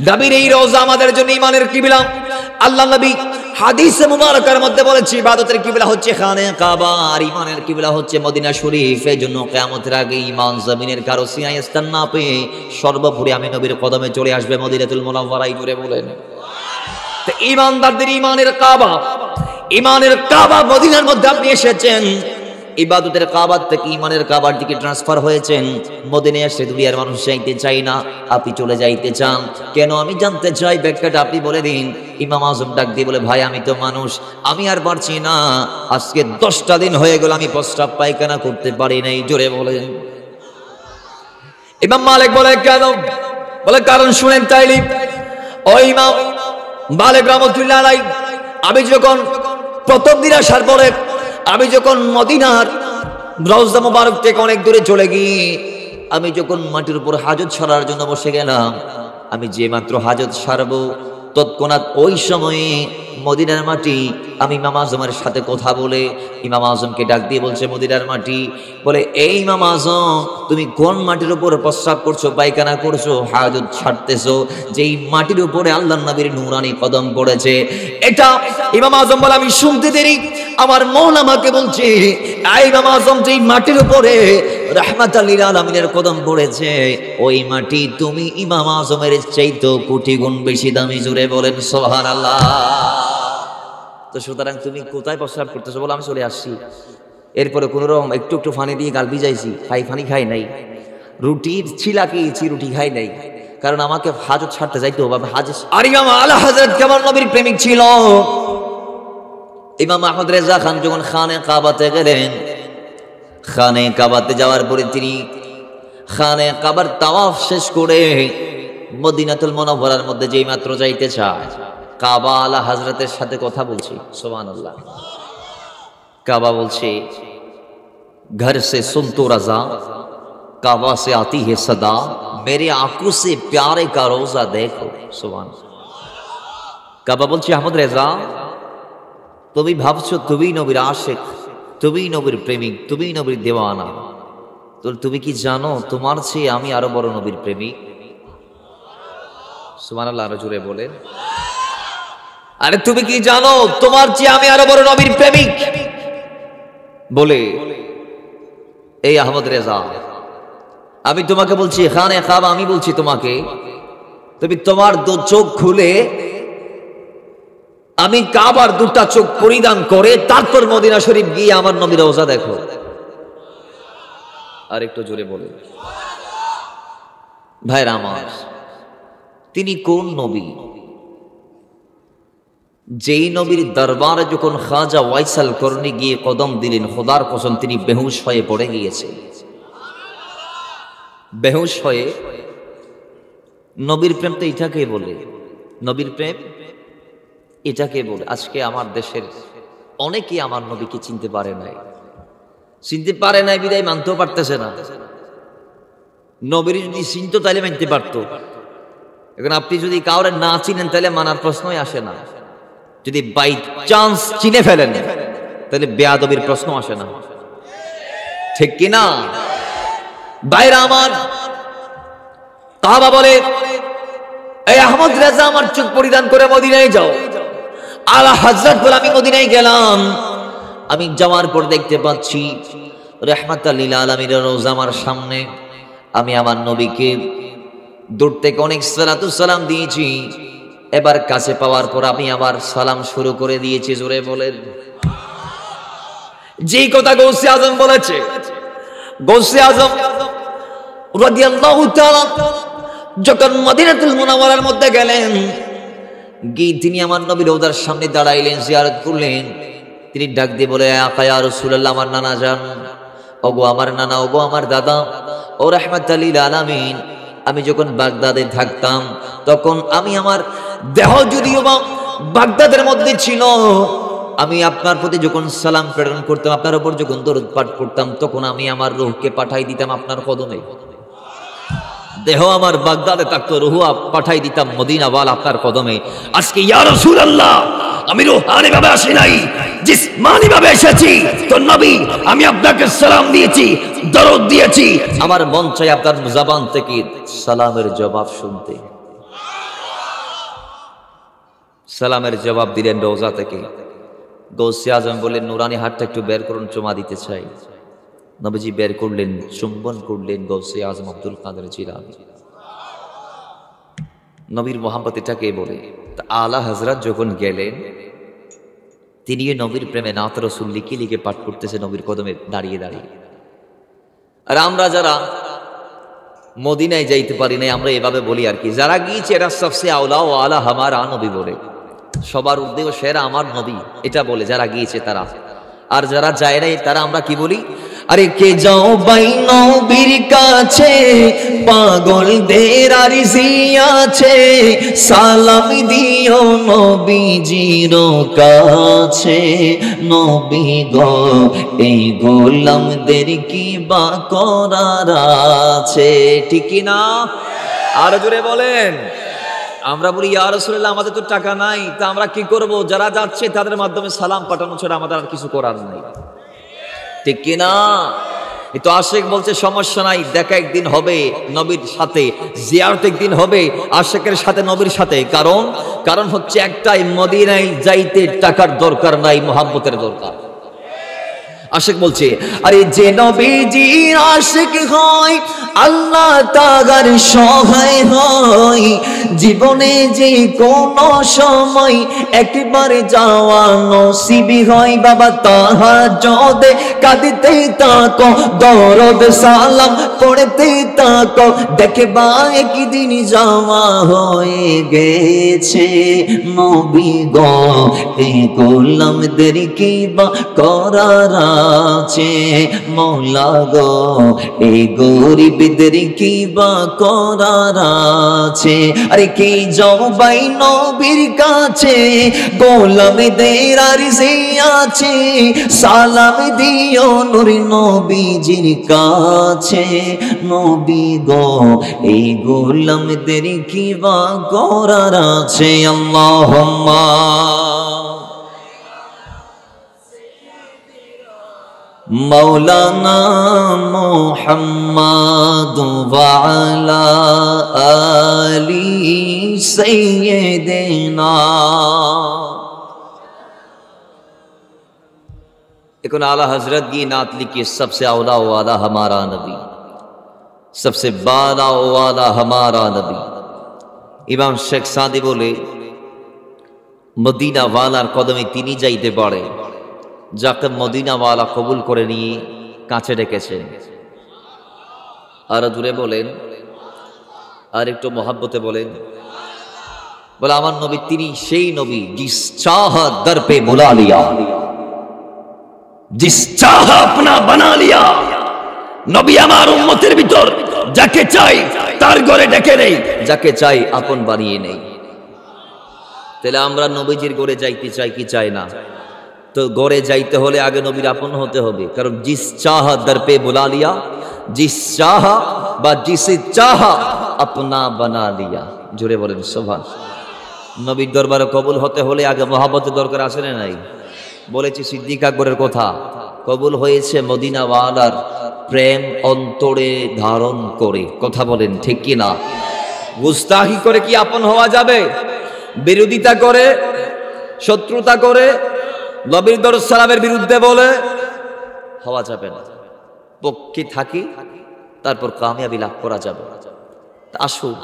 নবীর এই রওজা আমাদের জন্য ইমানের কিবলা। আল্লাহ নবী হাদিসে মুবারকার মধ্যে বলেছে ইবাদতের কিবলা হচ্ছে খানে কাবা আর ইমানের কিবলা হচ্ছে মদিনা শরীফ। এই জন্য কিয়ামতের আগে ইমান জমিনের কারো সিনায় স্থান না পেয়ে সর্বোপরি আমি নবীর কদমে চলে আসবে মদিনাতুল মুনাওয়ারায়। জোরে বলেন তো ইমানদারদের ইমানের কাবা মদিনার মধ্যে আপনি এসেছেন, ইবাদতের কাবার থেকে ইমানের কাবার দিকে ট্রান্সফার হয়েছেন। মদিনায় এসে দুনিয়ার মানুষ যাইতে চাই না, আপনি চলে যাইতে চান কেন? আমি জানতে চাই, ব্যাখ্যাটা আপনি বলে দিন। ইমাম আযম ডাক দিয়ে বলে ভাই আমি তো মানুষ, আমি আর পারছি না, আজকে 10টা দিন হয়ে গেল আমি প্রস্রাব পায়খানা করতে পারি নাই। জোরে বলেন। ইমাম মালিক বলে কেন? বলে কারণ শুনেন তাইলে ওই ইমাম মালিক রাহমাতুল্লাহ আলাইহি আমি যখন প্রথম দিন আসার পরে আমি যখন রওজা মুবারক থেকে অনেক দূরে চলে গিয়ে আমি যখন মাটির উপর হাজত সারার জন্য বসে গেলাম, আমি যে মাত্র হাজত সারবো তৎক্ষণাৎ ওই সময়ে মদিনার মাটি, আমি ইমাম আজমের সাথে কথা বলে ইমাম আজমকে ডাক দিয়ে বলছে, মদিনার মাটি বলে, এই ইমাম আজম তুমি কোন মাটির উপর প্রস্রাব করছো, পায়খানা করছো, হাজত ছাড়তেছো, যেই মাটির উপরে আল্লাহর নবীর নূরানি কদম পড়েছে? এটা ইমাম আজম বলে, আমি শুনতে দেরি, আমার মন আমাকে বলছে, এই ইমাম আজম যেই মাটির উপরে রাহমাতাল লিল আলামিনের কদম পড়েছে, ওই মাটি তুমি ইমাম আজমের চাইতে কোটি গুণ বেশি দামি। জুড়ে বলেন সুবহানাল্লাহ। তো সুতরাং তুমি কোথায় প্রস্রাব করতেছো? বলে আমি চলে আসছি। এরপরে কোন রকম একটু একটু পানি দিয়ে গাল ভিজাইছি, পানি খাই নাই, রুটির ছিলা খেয়েছি, রুটি খাই নাই, কারণ আমাকে হাজত ছাড়তে যাইতে হবে। আর ইমাম আলা হযরত কেমন নবীর প্রেমিক ছিল। ইমাম আহমদ রেজা খান যখন খানে কাবাতে গেলেন, খানে কাবাতে যাওয়ার পরে তিনি খানে কাবার তাওয়াফ শেষ করে মদিনাতুল মুনাওয়ারার মধ্যে যেই মাত্র যাইতে চায়, কাবা আলা হযরতের সাথে কথা বলছি, সুবহানাল্লাহ। কাবা বলছে, ঘর সে সুন তো রাজা, কাবা সে আতি হে সদা, মেরে আঁকু সে প্যারে কা রোজা দেখো। সুবহানাল্লাহ। কাবা বলছে, আহমদ রেজা তুমি ভাবছো তুমি নবীর আশিক, তুমি নবীর প্রেমিক, তুমি নবীর দেওয়ানা, তো তুমি কি জানো তোমার চেয়ে আমি আরো বড় নবীর প্রেমিক? সুবহানাল্লাহ, আরো জোরে বলেন। আরে তুমি কি জানো তোমার চেয়ে আমি আরো বড় নবীর প্রেমিক? বলে, এই আহমদ রেজা আমি তোমাকে বলছি, খানে কাবা আমি বলছি তোমাকে, তুমি তোমার দু চোখ খুলে আমি কাবার দুটা চোখ পরিধান করে তারপর মদিনা শরীফ গিয়ে আমার নবীর রওজা দেখো। আর একটু জোরে বলে। ভাইরা আমার, তিনি কোন নবী? যেই নবীর দরবারে যখন খাজা ওয়াইসাল করনি গিয়ে কদম দিলেন, খোদার কসম তিনি বেহুশ হয়ে পড়ে গিয়েছে। বেহুশ হয়ে। নবীর প্রেম তো এটাকে বলে, নবীর প্রেম এটাকে বলে। আজকে আমার দেশের অনেকেই আমার নবীকে চিনতে পারে নাই, বিদায় মানতেও পারতেছে না। নবীর যদি চিনতো তাহলে মানতে পারতো। এখন আপনি যদি কাউরে না চিনেন তাহলে মানার প্রশ্নই আসে না। যদি বাই চান্স চিনে ফেলেন তাহলে বেয়াদবির প্রশ্ন আসে না, ঠিক কিনা? বাইরা আমার, কাবা বলে, এই আহমদ রেজা আমার চোখ পরিধান করে মদিনায় যাও। আলা হযরত বলে, আমি মদিনায় গেলাম। আমি যাওয়ার পর দেখতে পাচ্ছি রাহমাতাল লিল আলামিনের রওজা আমার সামনে। আমি আমার নবীকে দূর থেকে অনেক সালাতু সালাম দিয়েছি। এবার কাছে পাওয়ার পর আমি আবার সালাম শুরু করে দিয়েছি। জোরে বলেন। যেই কথা গৌসে আজম বলেছে, গৌসে আজম রাদিয়াল্লাহু তাআলা যখন মদিনাতুল মুনাওয়ারার মধ্যে গেলেন, গিয়ে তিনি আমার নবীর রওজার সামনে দাঁড়াইলেন, জিয়ারত করলেন। তিনি ডাক দিয়ে বলে, আকা ইয়া রাসূলুল্লাহ, আমার নানা যান, ওগো আমার নানা, ওগো আমার দাদা, ও রাহমাতাল লিল আলামিন। আমি যখন বাগদাদে থাকতাম তখন আমি আমার দেহ যদিও বা বাগদাদের মধ্যে ছিল, আমি আপনার প্রতি যখন সালাম প্রেরণ করতাম, আপনার উপর যখন দরুদ পাঠ করতাম, তখন আমি আমার রূহকে পাঠাই দিতাম আপনার কদমে। দেহ আমার বাগদাদে থাকতো, রূহ পাঠাই দিতাম মদিনাওয়ালা আপনার কদমে। আজকে ইয়া রাসূলুল্লাহ আমি রূহানি ভাবে আসি নাই, জিসমানি ভাবে এসেছি। তো নবী, আমি আপনাকে সালাম দিয়েছি, দরুদ দিয়েছি, আমার মন চাই আপনার জবান থেকে সালামের জবাব শুনতে। সালামের জবাব দিলেন রওজা থেকে। গৌসে আজম বললেন, নুরানি হাতটা একটু বের করুন, চুমা দিতে চাই। নবীজি বের করলেন, চুম্বন করলেন গৌসে আজম আব্দুল কাদের জিলানী। নবীর মোহাম্মত এটাকে বলে। আলা হযরত যখন গেলেন, তিনি নবীর প্রেমে নাত রাসূল লিখে লিখে পাঠ করতেছে নবীর কদমে দাঁড়িয়ে দাঁড়িয়ে। আর আমরা যারা মদিনায় যাইতে পারি নাই, আমরা এভাবে বলি আর কি, যারা গিয়েছে এরা সবসে আওলা ও আলা হামারা নবী বলে, সবার উদ্দেশ্য সেরা আমার নবী, এটা বলে যারা গিয়েছে তারা। আর যারা যায় নাই তারা আমরা কি বলি, আরে কে যাও বাই নবীর কাছে, পাগলদের আরজি আছে, সালাম দিও নবীজির কাছে। নবী গো এই গোলামদের কি বা করার আছে, ঠিক কি না? আর জোরে বলেন। আমরা বলি ইয়া রাসূলুল্লাহ আমাদের তো টাকা নাই, তা আমরা কি করব? যারা যাচ্ছে তাদের মাধ্যমে সালাম পাঠানো ছাড়া আমাদের আর কিছু করার নাই, ঠিক কি না? এই তো আশিক বলছে সমস্যা নাই, দেখা একদিন হবে নবীর সাথে, জিয়ারত একদিন হবে আশিকের সাথে নবীর সাথে। কারণ হচ্ছে একটাই, মদিনায় যাইতে টাকার দরকার নাই, মুহাব্বতের দরকার। আশিক বলছে আরে যে নবীজির আশিক হয়, আল্লাহ তাআলার সহায় হয়, জীবনে যে কোন সময় একবার যাওয়া নসিবি হয়। বাবা তাহাজ্জুদে কাঁদিতে থাকো, দরদ সালাম পড়তে থাকো, দেখবা একদিন যাওয়া হয়ে গেছে। নবী গো এই গোলামদের কি বা করার আছে, মওলা গো এই গরিবদের কি বা করার আছে। আরে কি যাও বাই নবীর কাছে, গোলামদের আরজি আছে, সালাম দিও নূর নবীজির কাছে। নবী গো এই গোলামদের কি বা করার আছে। আল্লাহুম্মা মৌলানা মুহাম্মদ ওয়া আলা আলি সাইয়্যিদিনা। এখন आला हजरत की नात लिखी, सबसे औला वाला हमारा नबी, सबसे बाला वाला हमारा नबी। इमाम शेख सादी बोले मदीना वालार कदमे तिनी जाइते पारे যাকে মদিনাওয়ালা কবুল করে নিয়ে কাছে ডেকেছেন। আর জুড়ে বলেন, আর একটু মহাব্বতে বলেন, বলে আমার নবী তিনি সেই নবী জিস চাহা দর পে বুলা লিয়া, জিস চাহা আপনা বানা লিয়া। নবী আমার উম্মতের ভিতর যাকে চাই তার ঘরে ডেকে নেই, যাকে চাই আপন বানিয়ে নেই। তাহলে আমরা নবীজির ঘরে যাইতে চাই কি চাই না? তো গড়ে যাইতে হলে আগে নবীর আপন হতে হবে। কারণ জিস চাহা দর পে বুলা লিয়া, জিস চাহা বা জিসে চাহা আপনা বানা লিয়া। জোরে বলেন সুবহান। নবীর দরবারে কবুল হতে হলে আগে মহব্বতের দরকার আছে না নাই? বলেছি সিদ্দিক আকবরের কথা, কবুল হয়েছে মদিনা ওয়ালার প্রেম অন্তরে ধারণ করে। কথা বলেন ঠিক কি না? গুস্তাখি করে কি আপন হওয়া যাবে? বিরোধিতা করে, শত্রুতা করে, নবীর দরুদ সালামের বিরুদ্ধে বলে হওয়া যাবে না। পক্ষে থাকি, তারপর কামিয়াবি লাভ করা যাবে। আসুন,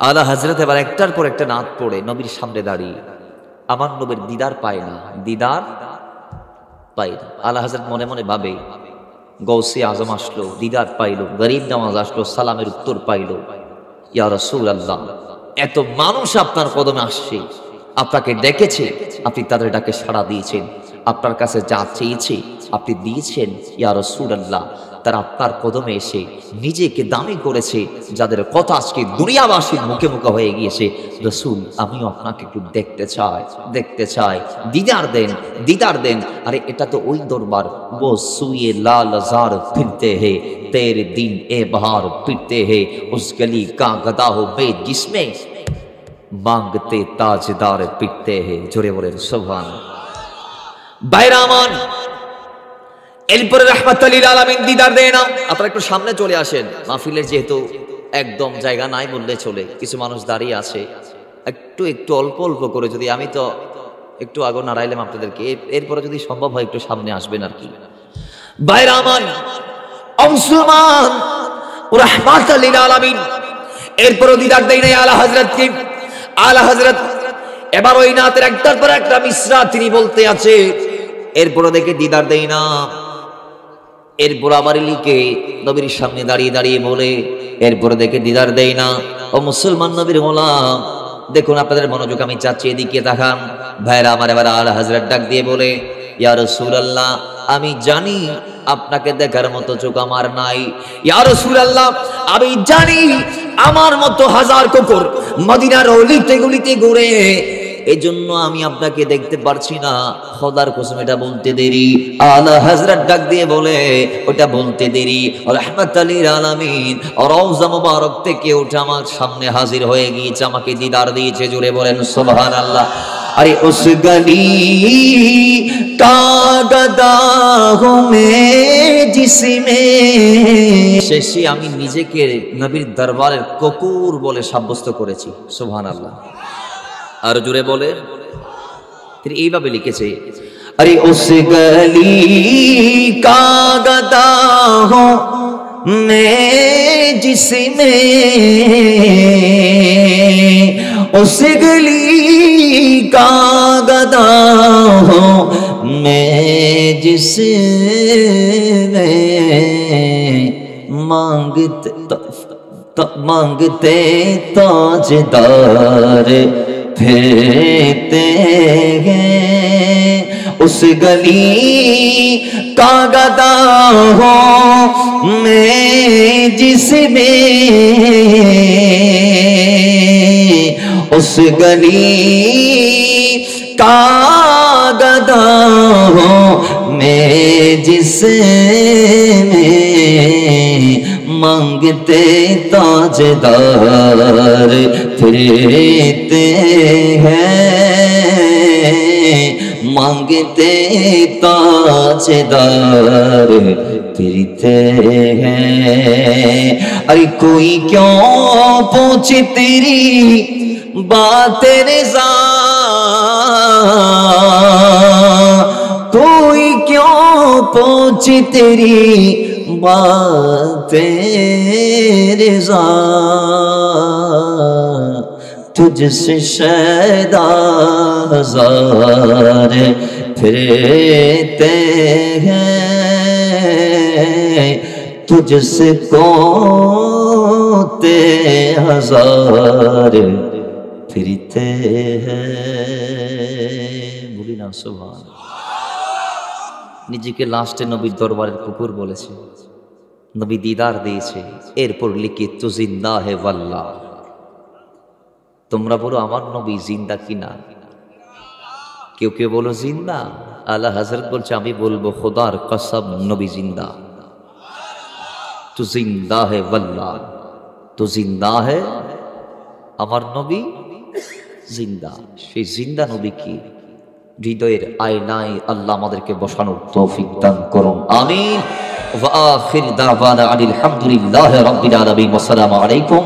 আলা হযরত এবার একটার পর একটা নাত পড়ে নবীর সামনে দাঁড়িয়ে, আমার নবীর দিদার পায় না, দিদার পায় না। আলা হযরত মনে মনে ভাবে, গৌসে আজম আসলো, দিদার পাইলো, গরিব নামাজ আসলো, সালামের উত্তর পাইলো। ইয়া রাসূলুল্লাহ, এত মানুষ আপনার কদমে আসছে, আপনাকে ডেকেছে, আপনি তাদের ডাকে সাড়া দিয়েছেন, আপনার কাছে যা চেয়েছে আপনি দিয়েছেন। ইয়া রাসূলুল্লাহ, তারা আপনার কদমে এসে নিজেকে দামি করেছে, যাদের কথা আজকে দুনিয়াবাসীর মুখে মুখে হয়ে গিয়েছে। রাসূল, আমিও আপনাকে একটু দেখতে চাই, দিদার দেন, দিদার দেন। আরে এটা তো ওই দরবার, वो सुए लाल जार फिरते हैं, तेरे दिन ए बहार फिरते हैं, उस गली का गदा हो बे जिसमें मांगते ताजदार पिटते हैं। জোরে বলেন সুবহান। বাইরামান, এরপরে রাহমাতুল লিল আলামিন দিদার দেয় না। আপনারা একটু সামনে চলে আসেন, মাহফিলের যেহেতু একদম জায়গা নাই বললে চলে, কিছু মানুষ দাঁড়িয়ে আছে, একটু একটু অল্প অল্প করে, যদি আমি তো একটু আগে নাড়াইলাম আপনাদেরকে, এরপরে যদি সম্ভব হয় একটু সামনে আসবেন আর কি। বাইরামান মুসলমান রাহমাতুল লিল আলামিন, এরপরে দিদার দেয় না আলা হযরত কি। আলা হযরত এবার ওই নাতের একটার পর একটা মিসরা তিনি বলতে আছে, এরপরে দেখে দিদার দেয় না। এরপর আবার লিখে নবীর সামনে দাঁড়িয়ে দাঁড়িয়ে বলে, এরপরে দেখে দিদার দেয় না। ও মুসলমান নবীর গোলাম, দেখুন আপনাদের মনোযোগ আমি চাচ্ছি, এদিকে তাকান। ভাইরা আমার, এবার আলা হযরত ডাক দিয়ে বলে, ইয়া রাসূলুল্লাহ, আমি জানি আপনাকে দেখার মতো চোখ আমার নাই। ইয়া রাসূলুল্লাহ, আমি জানি আমার মতো হাজার কুকুর মদিনার অলিতে গলিতে ঘুরে, এজন্য আমি আপনাকে দেখতে পারছি না। খোদার কসম এটা বলতে দেরি। আলা হযরত ডাক দিয়ে বলে, ওটা বলতে দেরি। রাহমাতুল লিল আলামিন রওজা মুবারক থেকে উঠে আমার সামনে হাজির হয়ে গিয়েছে, আমাকে দিদার দিয়েছে। জোরে বলেন সুবহানাল্লাহ। अरे उस गली का गदा हूँ मैं जिसमें, শেষে আমি নিজেকে নবীর দরবারের কুকুর বলে সাব্যস্ত করেছি। সুবহানাল্লাহ। আর জোরে বলে, তিনি এইভাবে লিখেছে, अरे उस गली का गदा हूँ मैं जिसमें, उस गली का गदा हूँ मैं जिसमें, मांगते ताजदार फिरते हैं, उस गली का गदा हूँ मैं जिसमें, उस गली का गदा हूँ मैं जिसमें, मांगते ताजदार फिरते हैं, मांगते ताजदार फिरते हैं। अरे कोई क्यों पूछे तेरी बातें रज़ा, कोई क्यों पूछे तेरी बातें रज़ा, तुझसे शैदा हजार फिरते हैं, तुझसे कोते हजार फिरते हैं। বলি না সুবহান। নিজেকে লাস্টে নবীর দরবারের কুকুর বলেছে, নবী দিদার দিয়েছে। এরপর লিখি তু জিন্দা হে ওয়াল্লাহ, তোমরা বলো আমার নবী জিন্দা কিনা? কেউ কেউ বলো জিন্দা। আলা হযরত বলছে, আমি বলবো খোদার কসম নবী জিন্দা। তু জিন্দা হে ওয়াল্লাহ, তু জিন্দা হে, আমার নবী জিন্দা। সেই জিন্দা নবী কি হৃদয়ের আয়নায় আল্লাহ আমাদেরকে বসানোর তৌফিক দান করুন, আমিন। ওয়া আখির দাওয়ানা আলহামদুলিল্লাহি রাব্বিল আলামিন। ওয়া আসসালামু আলাইকুম।